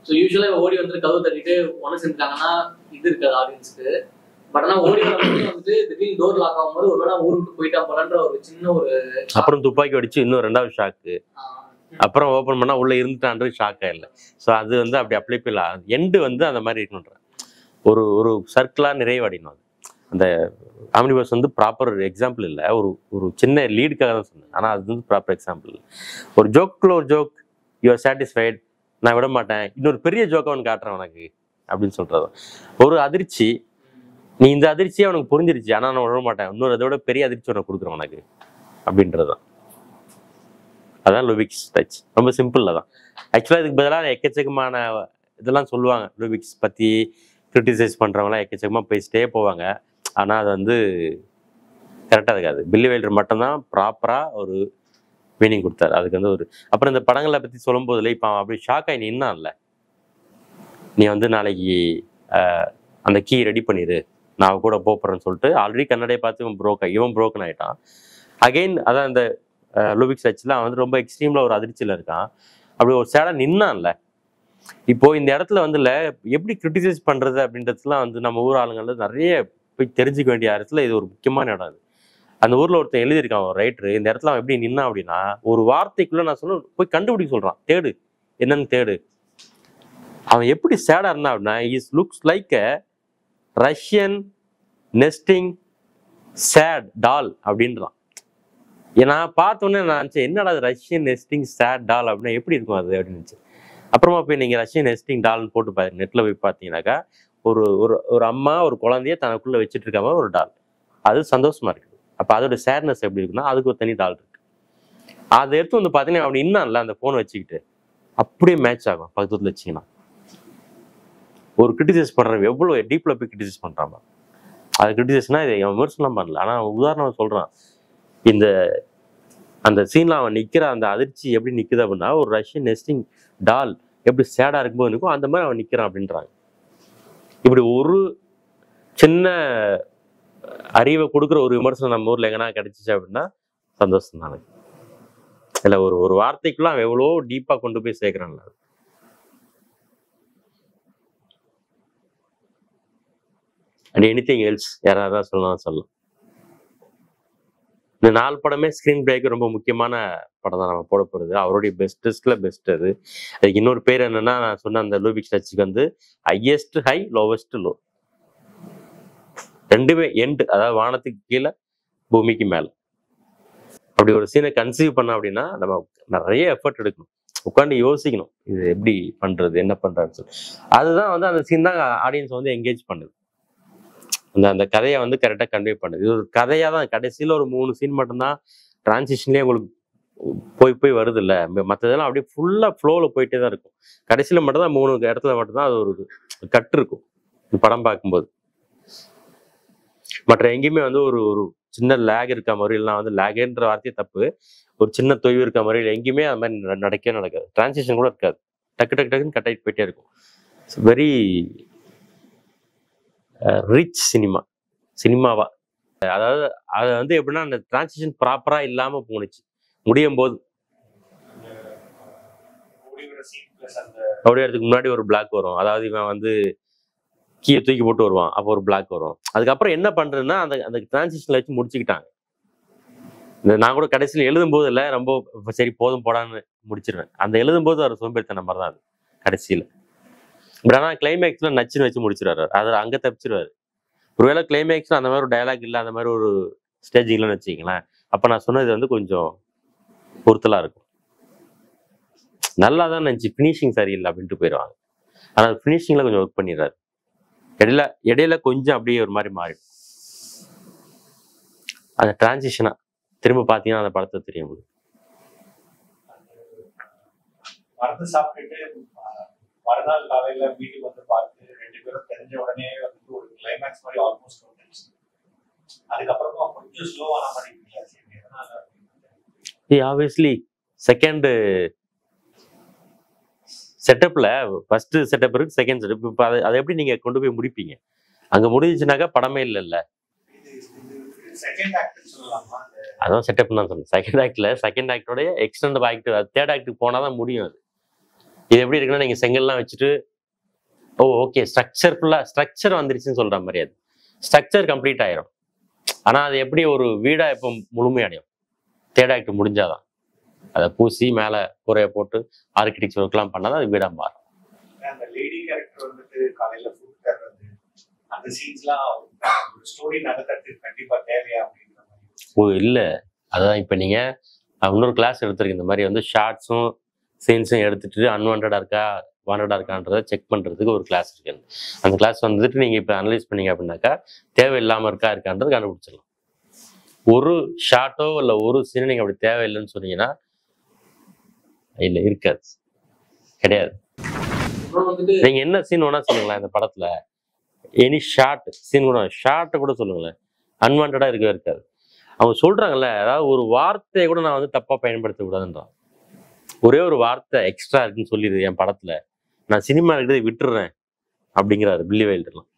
ஸோ யூஸ்வலா ஓடி வந்து கதவு தட்டிட்டு ஒன்று செஞ்சுட்டாங்கன்னா இது இருக்காது ஆடியன்ஸ்க்கு. பட் ஆனால் ஓடி வரும்போது வந்துட்டு திடீர்னு டோர் லாக் ஆகும்போது ஒருவேளை ஊரு விட்டு போயிட்டா போலன்ற ஒரு சின்ன ஒரு அப்புறம் துப்பாக்கி அடிச்சு இன்னும் 2வது ஷாக்கு, அப்புறம் ஓப்பன் பண்ணா உள்ள இருந்துட்டான்றது ஷாக் ஆயிடல. ஸோ அது வந்து அப்படி அப்ளைபிள் எண்டு வந்து அந்த மாதிரி இருக்கணுன்ற ஒரு சர்க்கிளா நிறைவடையணும். அது அந்த ஆம்னி பஸ் வந்து ப்ராப்பர் எக்ஸாம்பிள் இல்லை, ஒரு சின்ன லீடுக்காக தான் சொன்னேன், ஆனால் அது வந்து ப்ராப்பர் எக்ஸாம்பிள். ஒரு ஜோக்குள்ள ஒரு ஜோக், யூ ஆர் சாட்டிஸ்ஃபைட், நான் விட மாட்டேன், இன்னொரு பெரிய ஜோக்கை அவனுக்கு காட்டுறேன் உனக்கு அப்படின்னு சொல்றது. ஒரு அதிர்ச்சி, நீ இந்த அதிர்ச்சியே அவனுக்கு புரிஞ்சிருச்சு, ஆனால் நான் விட மாட்டேன், இன்னொரு அதோட பெரிய அதிர்ச்சி உனக்கு கொடுக்குறேன் உனக்கு அப்படின்றதான். அதான் லூபிக்ஸ் டச். ரொம்ப சிம்பிள்ல தான். ஆக்சுவலாக இதுக்கு பதிலாக எக்கச்சக்கமான இதெல்லாம் சொல்லுவாங்க, லூபிக்ஸ் பற்றி கிரிட்டிசைஸ் பண்ணுறவங்களாம் எக்கச்சக்கமாக பேசிட்டே போவாங்க. ஆனால் அது வந்து கரெக்டாக இருக்காது. பில்லி வைல்டர் மட்டும்தான் ப்ராப்பராக ஒரு மீனிங் கொடுத்தாரு. அதுக்கு வந்து அப்புறம் இந்த படங்களை பற்றி சொல்லும் போதுல இப்போ அவன் அப்படி ஷாக் ஆகி நின்னான்ல, நீ வந்து நாளைக்கு அந்த கீ ரெடி பண்ணிடு, நான் கூட போறேன்னு சொல்லிட்டு ஆல்ரெடி கன்னடையை பார்த்து இவன் புரோக்கன் ஆகிட்டான். அகெயின் அதான் இந்த லூபிக்ஸ் டச்ல அவன் வந்து ரொம்ப எக்ஸ்ட்ரீம்ல ஒரு அதிர்ச்சியில் இருக்கான். அப்படி ஒரு சேடா நின்னான்ல. இப்போ இந்த இடத்துல வந்து எப்படி கிரிட்டிசைஸ் பண்றது அப்படின்றதுலாம் வந்து நம்ம ஊர் ஆளுங்கள்ல நிறைய போய் தெரிஞ்சுக்க வேண்டிய இடத்துல இது ஒரு முக்கியமான இடம். அந்த ஊர்ல ஒருத்தன் எழுதியிருக்கான், ஒரு ரைட்டரு, இந்த இடத்துல அவன் எப்படி நின்னா அப்படின்னா ஒரு வார்த்தைக்குள்ள நான் சொல்ல போய் கண்டுபிடிக்க சொல்றான், தேடு என்னன்னு தேடு. அவன் எப்படி சேடா இருந்தான் அப்படின்னா is looks like a Russian nesting sad doll அப்படின்றான். நான் பார்த்தோன்னே நான் நினச்சேன் என்னடா அது ரஷ்யன் நெஸ்டிங் சேட் டால் அப்படின்னா எப்படி இருக்கும் அது அப்படின்னு நினச்சேன். அப்புறமா போய் நீங்கள் ரஷ்யன் நெஸ்டிங் டால்னு போட்டு பாருங்க, நெட்டில் போய் பார்த்தீங்கன்னாக்கா ஒரு ஒரு ஒரு அம்மா ஒரு குழந்தைய தனக்குள்ளே வச்சுட்டு இருக்க மாதிரி ஒரு டால். அது சந்தோஷமா இருக்குது. அப்போ அதோட சேட்னஸ் எப்படி இருக்குன்னா அதுக்கு ஒரு தனி டால் இருக்கு. அதை எடுத்து வந்து பார்த்தீங்கன்னா அப்படி இன்னும்ல அந்த ஃபோனை வச்சுக்கிட்டு அப்படியே மேட்ச் ஆகும் பக்கத்துல வச்சிங்கன்னா. ஒரு கிரிட்டிசைஸ் பண்ணுறவங்க எவ்வளோ டீப்பில் போய் கிரிட்டிசைஸ் பண்ணுறாங்க. அது கிரிட்டிசைஸ்னா இதை விமர்சனம் பண்ணல, ஆனால் உதாரணம் சொல்கிறான். இந்த அந்த சீன்ல அவன் நிற்கிற அந்த அதிர்ச்சி எப்படி நிற்குது அப்படின்னா ஒரு ரஷ்யன் நெஸ்டிங் டால் எப்படி சேடாக இருக்கும்போது நிற்கும் அந்த மாதிரி அவன் நிற்கிறான் அப்படின்றாங்க. இப்படி ஒரு சின்ன அறிவை கொடுக்குற ஒரு விமர்சனம் நம்ம ஊரில் எங்கன்னா கிடைச்சிச்சு அப்படின்னா சந்தோஷம் தானே. இல்லை ஒரு ஒரு வார்த்தைக்குள்ள அவன் எவ்வளோ டீப்பாக கொண்டு போய் சேர்க்குறான்ல. அண்ட் எனிதிங் எல்ஸ் யாராவது சொல்லலாம். இந்த 4 படமே ஸ்க்ரீன் பிளேக்கு ரொம்ப முக்கியமான படம் தான் நம்ம போட போகிறது. அவருடைய பெஸ்டஸ்ட்ல பெஸ்ட். அதுக்கு இன்னொரு பேர் என்னன்னா நான் சொன்ன அந்த லூபிக் ஸ்டச்சுக்கு வந்து ஹையஸ்ட் ஹை லோவஸ்ட் லோ, ரெண்டுமே எண்டு, அதாவது வானத்துக்கு கீழே பூமிக்கு மேலே. அப்படி ஒரு சீனை கன்சீவ் பண்ண அப்படின்னா நம்ம நிறைய எஃபர்ட் எடுக்கணும், உட்காந்து யோசிக்கணும் இது எப்படி பண்றது என்ன பண்றான்னு சொல்லி. அதுதான் வந்து அந்த சீன் தான் ஆடியன்ஸ் வந்து என்கேஜ் பண்ணுது, அந்த கதையை வந்து கரெக்டாக கன்வே பண்ணுது. இது ஒரு கதையாக தான். கடைசியில் ஒரு 3 சீன் மட்டும்தான் டிரான்சிஷன்லேயே உங்களுக்கு போய் வருது இல்லை. மற்றதெல்லாம் அப்படியே ஃபுல்லாக ஃப்ளோவில் போயிட்டே தான் இருக்கும். கடைசியில் மட்டும்தான் 3 இடத்துல மட்டும்தான் அது ஒரு கட்டு இருக்கும் படம் பார்க்கும்போது. மற்ற எங்கேயுமே வந்து ஒரு ஒரு சின்ன லேக் இருக்க மாதிரி, இல்லைனா வந்து லேக்ன்ற வார்த்தையே தப்பு, ஒரு சின்ன தொய்வு இருக்க மாதிரி இல்லை, எங்கேயுமே அது மாதிரி நடக்காது. டிரான்சிஷன் கூட இருக்காது, டக்கு டக்கு டக்குன்னு கட் ஆகிட்டு போயிட்டே இருக்கும். வெரி ரிச் சினிமாவா. அதாவது அது வந்து எப்படின்னா அந்த டிரான்சிஷன் ப்ராப்பரா இல்லாம போணுச்சு முடியும் போது. அப்படியறதுக்கு முன்னாடி ஒரு பிளாக் வரும், அதாவது இவன் வந்து கீழே தூக்கி போட்டு வருவான், அப்போ ஒரு பிளாக் வரும். அதுக்கப்புறம் என்ன பண்றதுன்னா அந்த அந்த டிரான்சிஷன்ல வச்சு முடிச்சுக்கிட்டாங்க. நான் கூட கடைசியில் எழுதும் போது இல்லை ரொம்ப சரி போதும் போடான்னு முடிச்சிருவேன். அந்த எழுதும் போது அவர் சோம்பேறித்தன மாதிரி தான் அது கடைசியில். பட் ஆனால் கிளைமேக்ஸ்ல நச்சுன்னு வச்சு முடிச்சிருவாரு, அதை அங்கே தப்பிச்சிருவாரு. ஒருவேளை கிளைமேக்ஸ்ல அந்த மாதிரி ஒரு டயலாக் இல்லை, அந்த மாதிரி ஒரு ஸ்டேஜ் இல்லைன்னு வச்சுக்கிங்களேன், அப்போ நான் சொன்னது வந்து கொஞ்சம் பொருத்தலா இருக்கும். நல்லா தான் நினச்சி ஃபினிஷிங் சரியில்லை அப்படின்ட்டு போயிடுவாங்க. ஆனால் ஃபினிஷிங்ல கொஞ்சம் ஒர்க் பண்ணிடுறாரு. இடையில கொஞ்சம் அப்படியே ஒரு மாதிரி மாறிடும். அந்த டிரான்சிஷனா திரும்ப பார்த்தீங்கன்னா அந்த படத்தை தெரிய முடியும். மருந்து சாப்பிட்டுட்டு மறுநாள் காலையில வீட்டுக்கு வந்து பார்த்து 2 பேரும் தெரிஞ்ச உடனே வந்து ஒரு கிளைமேக்ஸ் மாதிரி ஆல்மோஸ்ட் வந்துருச்சு. அதுக்கப்புறமா கொஞ்சம் ஸ்லோவான மாதிரி ஆப்வியஸ்லி செகண்ட் செட்டப்ல ஃபர்ஸ்ட் செட்டப் இருக்கு, செகண்ட் செட்டப். இப்போ அதை எப்படி நீங்க கொண்டு போய் முடிப்பீங்க? அங்க முடிஞ்சுச்சுனாக்கா படமே இல்லைல்ல. அதான் செட்டப் தான் சொல்லுங்க. செகண்ட் ஆக்டோட எக்ஸ்டெண்ட் ஆக்ட், தேர்ட் ஆக்டுக்கு போனாதான் முடியும். அது இது எப்படி இருக்குன்னா நீங்க செங்கல்லாம் வச்சுட்டு ஓகே ஸ்ட்ரக்சர் வந்துருச்சுன்னு சொல்ற மாதிரி அது ஸ்ட்ரக்சர் கம்ப்ளீட் ஆயிரும். ஆனா அது எப்படி ஒரு வீடா இப்போ முழுமையடையும்? தேர்ட் ஆக்ட் முடிஞ்சாதான் அதை பூசி மேல கூரைய போட்டு ஆர்கிடெக்சர் ஒர்க்லாம் பண்ணாதான் அது வீடா மாறும். அந்த லேடி கேரக்டர் வந்துட்டு காலையில ஃபுட் தர்றது, அந்த சீன்ஸ்லாம் ஸ்டோரி நகர்த்துறதுக்கு கண்டிப்பா தேவையா அப்படின்ற மாதிரி. இல்லை அதான் இப்போ நீங்க இன்னொரு கிளாஸ் எடுத்துருக்கு, இந்த மாதிரி வந்து ஷார்ட்ஸும் சீன்ஸும் எடுத்துட்டு அன்வான்டா இருக்கா வாண்டடா இருக்கான்றதை செக் பண்றதுக்கு ஒரு கிளாஸ் இருக்கு. அந்த கிளாஸ் வந்துட்டு நீங்க இப்போ அனலைஸ் பண்ணீங்க அப்படின்னாக்கா தேவையில்லாம இருக்கான்றது கண்டுபிடிச்சிடலாம். ஒரு ஷார்ட்டோ இல்லை ஒரு சீனோ நீங்க அப்படி தேவையில்லைன்னு சொன்னீங்கன்னா இல்லை இருக்காது, கிடையாது. நீங்க என்ன சீன் வேணா சொல்லுங்களேன் இந்த படத்துல, எனி ஷார்ட் சீன் கூட, ஷார்ட்டை கூட சொல்லுங்களேன், அன்வான்டா இருக்காது. அவங்க சொல்றாங்கல்ல, அதாவது ஒரு வார்த்தையை கூட நான் வந்து தப்பா பயன்படுத்த கூடாதுன்றான். ஒரே ஒரு வார்த்தை எக்ஸ்ட்ரா இருக்குன்னு சொல்லிடுது என் படத்துல, நான் சினிமா இருக்கிறத விட்டுடுறேன் அப்படிங்கிறாரு பில்லி வைல்டர்லாம்.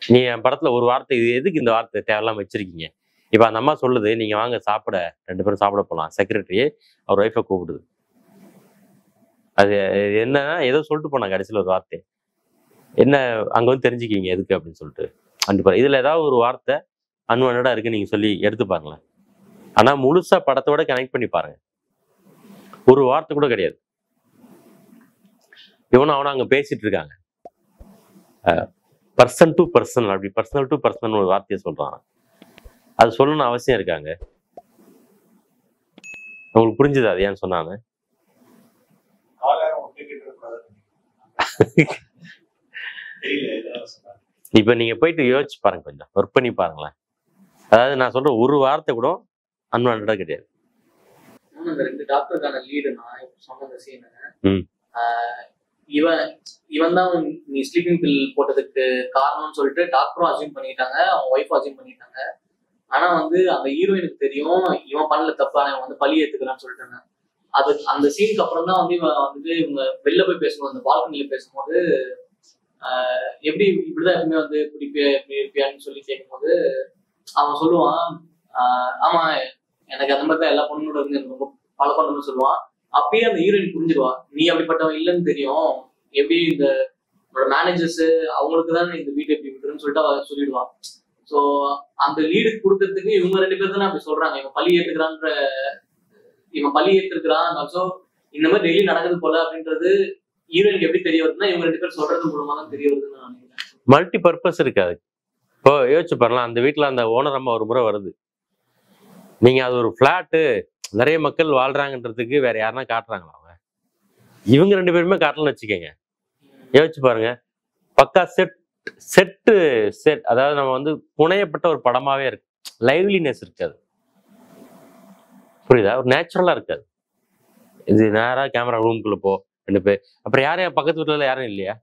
நீ என் படத்துல ஒரு வார்த்தை, இது எதுக்கு இந்த வார்த்தை தேவையில்லாம வச்சிருக்கீங்க? இப்ப அந்த அம்மா சொல்லுது நீங்க வாங்க சாப்பிட, 2 பேரும் சாப்பிட போலாம். செக்ரட்டரி அவர் ஒய்ஃபை கூப்பிடுது. அது என்னன்னா ஏதோ சொல்லிட்டு போனாங்க கடைசியில் ஒரு வார்த்தை, என்ன அங்க வந்து தெரிஞ்சுக்கிங்க எதுக்கு அப்படின்னு சொல்லிட்டு. கண்டிப்பா இதுல ஏதாவது ஒரு வார்த்தை அன்வான்டா இருக்கு நீங்க சொல்லி எடுத்து பாருங்களேன். ஆனா முழுசா படத்தோட கனெக்ட் பண்ணி பாருங்க, ஒரு வார்த்தை கூட கிடையாது. இவனும் அவனும் அங்க பேசிட்டு இருக்காங்க, பர்சன் டு பர்சன், அப்படி பர்சனல் டு பர்சன் ஒரு வார்த்தையை சொல்றான். அது சொல்லணும்னு அவசியம் இருக்காங்க? உங்களுக்கு புரிஞ்சுது அது ஏன் சொன்னான்னு? இப்ப நீங்க போயிட்டு யோசிச்சு பாருங்க, கொஞ்சம் ஒர்க் பண்ணி பாருங்களேன். அதாவது நான் சொல்ற ஒரு வார்த்தை கூட அன்வான்டா கிடையாது. அந்த 2 டாக்டருக்கான லீடு நான் இப்ப சொன்ன அந்த சீனு, ம். இவன் தான் நீ ஸ்லீப்பிங் பில் போட்டதுக்கு காரணம்னு சொல்லிட்டு டாக்டரும் அசியூம் பண்ணிட்டாங்க, அவங்க ஒய்ஃப் அசியூம் பண்ணிட்டாங்க. ஆனா வந்து அந்த ஹீரோயினுக்கு தெரியும் இவன் பண்ணல தப்பா, அவன் வந்து பழி ஏத்துக்கிறான்னு சொல்லிட்டாங்க. அது அந்த சீனுக்கு அப்புறம் தான் வந்து இவன் வந்து இவங்க வெளில போய் பேசும்போது, அந்த பால்கனில பேசும்போது எப்படி இப்படிதான் எப்பவுமே வந்து இப்படி இருப்பியான்னு சொல்லி கேட்கும்போது அவன் சொல்லுவான், ஆமா எனக்கு அந்த மாதிரி தான் எல்லா பொண்ணோட வந்து எனக்கு ரொம்ப பழக்கம்னு சொல்லுவான். அப்பயே அந்த ஹீரோயின் புரிஞ்சிருவா, நீ அப்படிப்பட்டவன் இல்லைன்னு தெரியும், எப்படி இந்த மேனேஜர்ஸ் அவங்களுக்கு தான் இந்த வீட்டை எப்படி விட்டுருன்னு சொல்லிட்டு அவ சொல்லிடுவான். ஸோ அந்த லீடு கொடுக்கறதுக்கு இவங்க 2 பேர் தானே அப்படி சொல்றாங்க, இவன் பழி ஏற்றுக்கிறான் ஆல்சோ இந்த மாதிரி டெய்லி நடக்குது போல அப்படின்றது ஹீரோயினுக்கு எப்படி தெரிய வருதுன்னா இவங்க 2 பேர் சொல்றது மூலமா தான் தெரிய வருதுன்னு நான் நினைக்கிறேன். மல்டி பர்பஸ் இருக்காது. இப்போ யோசிச்சு பாருலாம், அந்த வீட்டுல அந்த ஓனர் அம்மா ஒரு முறை வருது, நீங்க அது ஒரு பிளாட்டு நிறைய மக்கள் வாழ்றாங்கன்றதுக்கு வேற யாருன்னா காட்டுறாங்களா? அவங்க இவங்க 2 பேருமே காட்டலன்னு வச்சுக்கோங்க. யோசிச்சு பாருங்க, பக்கா செட் அதாவது நம்ம வந்து புனையப்பட்ட ஒரு படமாவே இருக்கு. லைவ்லினஸ் இருக்காது, புரியுதா? ஒரு நேச்சுரலா இருக்காது. இது நேரா கேமரா ரூம்குள்ள போ 2 பேர், அப்புறம் யாரும் பக்கத்து வீட்டுல யாரும் இல்லையா?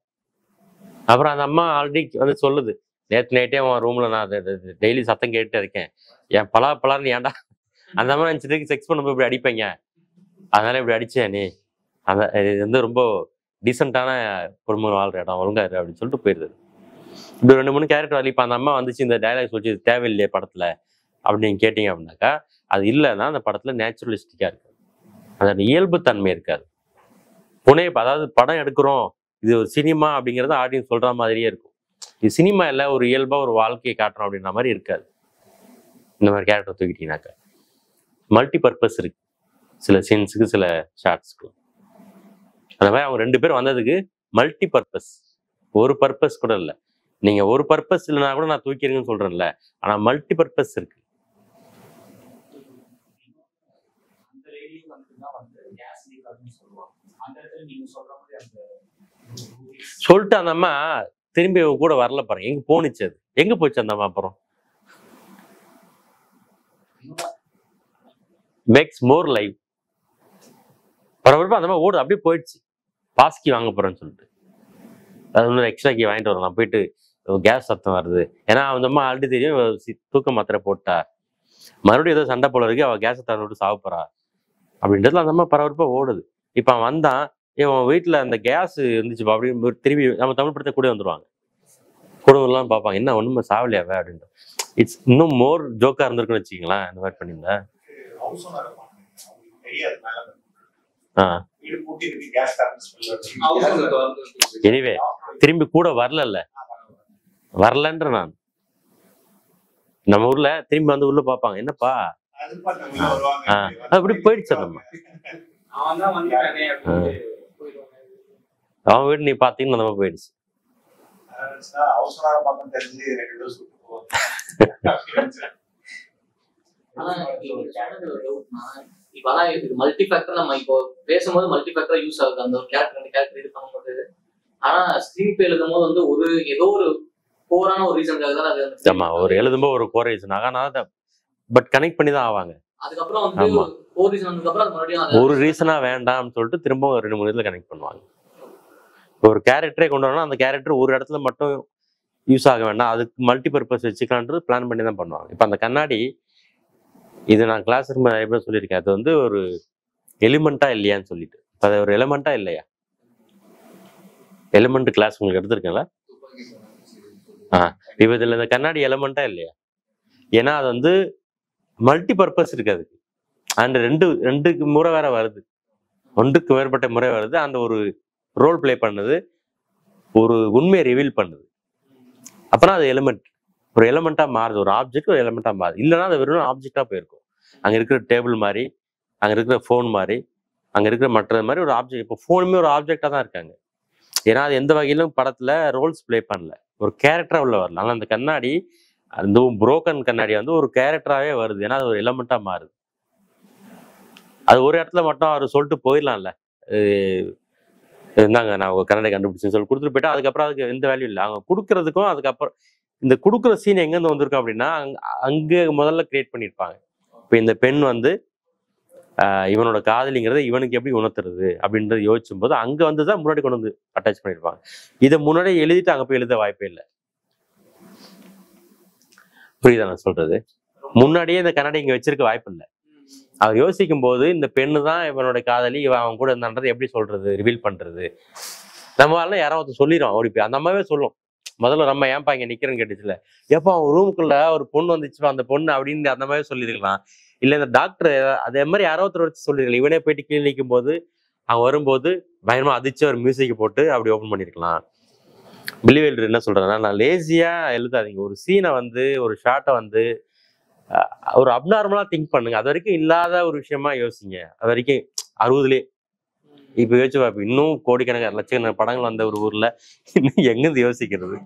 அப்புறம் அந்த அம்மா ஆல்ரெடி வந்து சொல்லுது, நேற்று நைட்டே அவன் ரூம்ல நான் டெய்லி சத்தம் கேட்டுட்டே இருக்கேன், என் பலான்னு ஏன்டா அந்த அம்மா நினைச்சதுக்கு செக்ஸ் பண்ணும்போது இப்படி அடிப்பீங்க, அதனால இப்படி அடிச்சேன் நீ, அந்த இது வந்து ரொம்ப டீசெண்டான குடும்பம் வாழ்ற இடம், ஒழுங்கா இரு அப்படின்னு சொல்லிட்டு போயிருது. இப்படி 2-3 கேரக்டர் வரல. இப்போ அந்த அம்மா வந்துச்சு இந்த டைலாக் சொல்லி தேவையில்லையே படத்துல அப்படின்னு கேட்டீங்க அப்படின்னாக்கா, அது இல்லைன்னா அந்த படத்துல நேச்சுரலிஸ்டிக்கா இருக்கு, அதோட இயல்பு தன்மை இருக்காது. அதாவது படம் எடுக்கிறோம் இது ஒரு சினிமா அப்படிங்கிறது ஆடியன்ஸ் சொல்ற மாதிரியே இருக்கும். இது சினிமா இல்லை, ஒரு இயல்பா ஒரு வாழ்க்கையை காட்டுறோம் அப்படின்ற மாதிரி இருக்காது. இந்த மாதிரி கேரக்டர் தூக்கிட்டீங்கன்னாக்கா மல்டி பர்பஸ் இருக்கு சில சீன்ஸுக்கு, சில ஷார்ட்ஸ்க்கு. அந்த மாதிரி அவங்க 2 பேர் வந்ததுக்கு மல்டி பர்பஸ், ஒரு பர்பஸ் கூட இல்லை. நீங்க ஒரு பர்பஸ் இல்லைனா கூட நான் தூக்கிடுங்கன்னு சொல்றேன்ல, ஆனா மல்டி பர்பஸ் இருக்கு. சொல்லிட்டு அந்த அம்மா திரும்பி கூட வரல பாருங்க, எங்க போனுச்சு, அது எங்க போச்சு அந்த அம்மா? அப்புறம் மேக்ஸ் மோர் லைவ் பரபரப்பா அந்த மாதிரி ஓடு அப்படியே போயிடுச்சு. பாஸ்கி வாங்க போறேன்னு சொல்லிட்டு அது ஒன்று எக்ஸ்ட்ரா கீ வாங்கிட்டு வரலாம், நான் போயிட்டு கேஸ் சத்தம் வருது, ஏன்னா அந்த அம்மா ஆல்ரெடி தெரியும் தூக்க மாத்திரை போட்டா மறுபடியும் ஏதோ சண்டை போல இருக்கு, அவள் கேஸை தர விட்டு சாப்பிட்றா அப்படின்றதுல அந்த அம்மா பரபரப்பா ஓடுது. இப்போ அவன் வந்தான், இவன் வீட்டுல அந்த கேஸ் இருந்துச்சுப்பா அப்படின்னு திரும்பி நம்ம தமிழ் படத்தை கூட வந்துருவாங்க, குடும்பம்லாம் பார்ப்பாங்க, என்ன ஒண்ணுமே சாவலையாவே அப்படின்ட்டு. இட்ஸ் இன்னும் மோர் ஜோக்கா இருந்திருக்குன்னு வச்சுக்கீங்களேன் இந்த மாதிரி பண்ணியிருந்தா. எனிவே திரும்பி கூட வரலன்ற நான் நம்ம ஊர்ல திரும்பி வந்து உள்ள பாப்பாங்க, என்னப்பா அப்படி போயிடுச்சு. நம்ம அவன் வீடு நீ பாத்தீங்கன்னா நம்ம போயிடுச்சு. மல்டி ஃபேக்டர் நம்ம இப்போ பேசும்போது மல்டி ஃபேக்டரா யூஸ் ஆகுது அந்த ஒரு கேரக்டர் 2 கேரக்டர் இது பண்ணும்போது. ஆனா ஸ்கிரீன் பிளே எழுதும் போது வந்து ஒரு ஏதோ ஒரு கோரான ஒரு ரீசனுக்காக தான் அது. ஆமா, ஒரு எழுதும்போது ஒரு கோர் ரீசன் ஆகாத பட் கனெக்ட் பண்ணி தான் ஆவாங்க. அதுக்கப்புறம் வந்து கோர் ரீசன் வந்ததுக்கு அப்புறம் அது மறுபடியும் ஒரு ரீசனா வேண்டாம்னு சொல்லிட்டு திரும்ப 2-3 இதுல கனெக்ட் பண்ணுவாங்க. ஒரு கேரக்டரே கொண்டு வரணும், அந்த கேரக்டர் ஒரு இடத்துல மட்டும் யூஸ் ஆக வேண்டாம், அதுக்கு மல்டி பர்பஸ் வச்சுக்கலான்றது பிளான் பண்ணி தான் பண்ணுவாங்க. இப்போ அந்த கண்ணாடி இது நான் கிளாஸ் ரூம் நிறைய பேர் சொல்லியிருக்கேன், அது வந்து ஒரு எலிமெண்டா இல்லையான்னு சொல்லிட்டு. அது ஒரு எலிமெண்டா இல்லையா? எலிமெண்ட் கிளாஸ் உங்களுக்கு எடுத்திருக்கேன்ல? இப்போ இதுல இந்த கண்ணாடி எலிமெண்டா இல்லையா? ஏன்னா அது வந்து மல்டி பர்பஸ் இருக்கு அதுக்கு. அண்ட் ரெண்டுக்கு முறை வேற வருது, ஒன்றுக்கு மேற்பட்ட முறை வருது. அந்த ஒரு ரோல் பிளே பண்ணுது, ஒரு உண்மையை ரிவீல் பண்ணுது. அப்புறம் அது எலிமெண்ட் ஒரு எலிமெண்டா மாறுது, ஒரு ஆப்ஜெக்ட் ஒரு எலிமெண்டா மாறுது. இல்லைன்னா அது வெறும் ஆப்ஜெக்டா போயிருக்கும். அங்க இருக்கிற டேபிள் மாதிரி, அங்க இருக்கிற ஃபோன் மாதிரி, அங்க இருக்கிற மற்றது மாதிரி ஒரு ஆப்ஜெக்ட். இப்போ ஃபோனுமே ஒரு ஆப்ஜெக்டா தான் இருக்காங்க. ஏன்னா அது எந்த வகையிலும் படத்துல ரோல்ஸ் பிளே பண்ணல, ஒரு கேரக்டரா உள்ள வரல. ஆனால் அந்த கண்ணாடி, அந்த புரோக்கன் கண்ணாடி வந்து ஒரு கேரக்டராகவே வருது, ஏன்னா அது ஒரு எலிமெண்டா மாறுது. அது ஒரு இடத்துல மட்டும் அவர் சொல்லிட்டு போயிடலாம்ல, இருந்தாங்க நான் கன்னடை கண்டுபிடிச்சேன்னு சொல்லி கொடுத்துட்டு போயிட்டா அதுக்கப்புறம் அதுக்கு எந்த வேல்யூ இல்லை. அவங்க கொடுக்கறதுக்கும் அதுக்கப்புறம் இந்த கொடுக்குற சீன் எங்கேருந்து வந்திருக்கும் அப்படின்னா அங்கே முதல்ல கிரியேட் பண்ணியிருப்பாங்க. இப்போ இந்த பெண் வந்து இவனோட காதலிங்கிறத இவனுக்கு எப்படி உணர்த்துறது அப்படின்றத யோசிச்சும் போது அங்கே வந்து தான் முன்னாடி கொண்டு வந்து அட்டாச் பண்ணியிருப்பாங்க. இதை முன்னாடி எழுதிட்டு அங்கே போய் எழுத வாய்ப்பே இல்லை. புரியுதா நான் சொல்றது? முன்னாடியே இந்த கன்னடை இங்கே வச்சிருக்க வாய்ப்பு இல்லை. அவர் யோசிக்கும் போது இந்த பெண்ணு தான் இவனோட காதலி, இவன் அவன் கூட இருந்தான்றதை எப்படி சொல்றது, ரிவீல் பண்றது. நம்மளால யாராவது சொல்லிடுவோம் ஓடி போய், அந்த அம்மாவே சொல்லும் முதல்ல நம்ம ஏன்பா இங்க நிக்கிறேன்னு கேட்டுச்சுல, ஏப்பா அவன் ரூமுக்குள்ள ஒரு பொண்ணு வந்துச்சுப்பா அந்த பொண்ணு அப்படின்னு அந்த மாதிரி சொல்லியிருக்கலாம். இல்லை இந்த டாக்டர் அதே மாதிரி யாரோ ஒருத்தர் வச்சு சொல்லிருக்கலாம். இவனே போயிட்டு கீழே நிற்கும் போது அவன் வரும்போது பயங்கரமா அதிர்ச்சி ஒரு மியூசிக் போட்டு அப்படி ஓப்பன் பண்ணியிருக்கலாம். பிலிவேல்டர் என்ன சொல்றதுன்னா, நான் லேசியா எழுதாதீங்க, ஒரு சீனை வந்து ஒரு ஷார்ட்டை வந்து ஒரு அப்நார்மலா திங்க் பண்ணுங்க. அது வரைக்கும் இல்லாத ஒரு விஷயமா யோசிங்க. அது வரைக்கும் 60லேயே இப்ப யோசிச்சு இன்னும் கோடிக்கணக்கான லட்சக்கணக்கான படங்கள் வந்த ஒரு ஊர்ல இன்னும் எங்கிருந்து யோசிக்கிறது?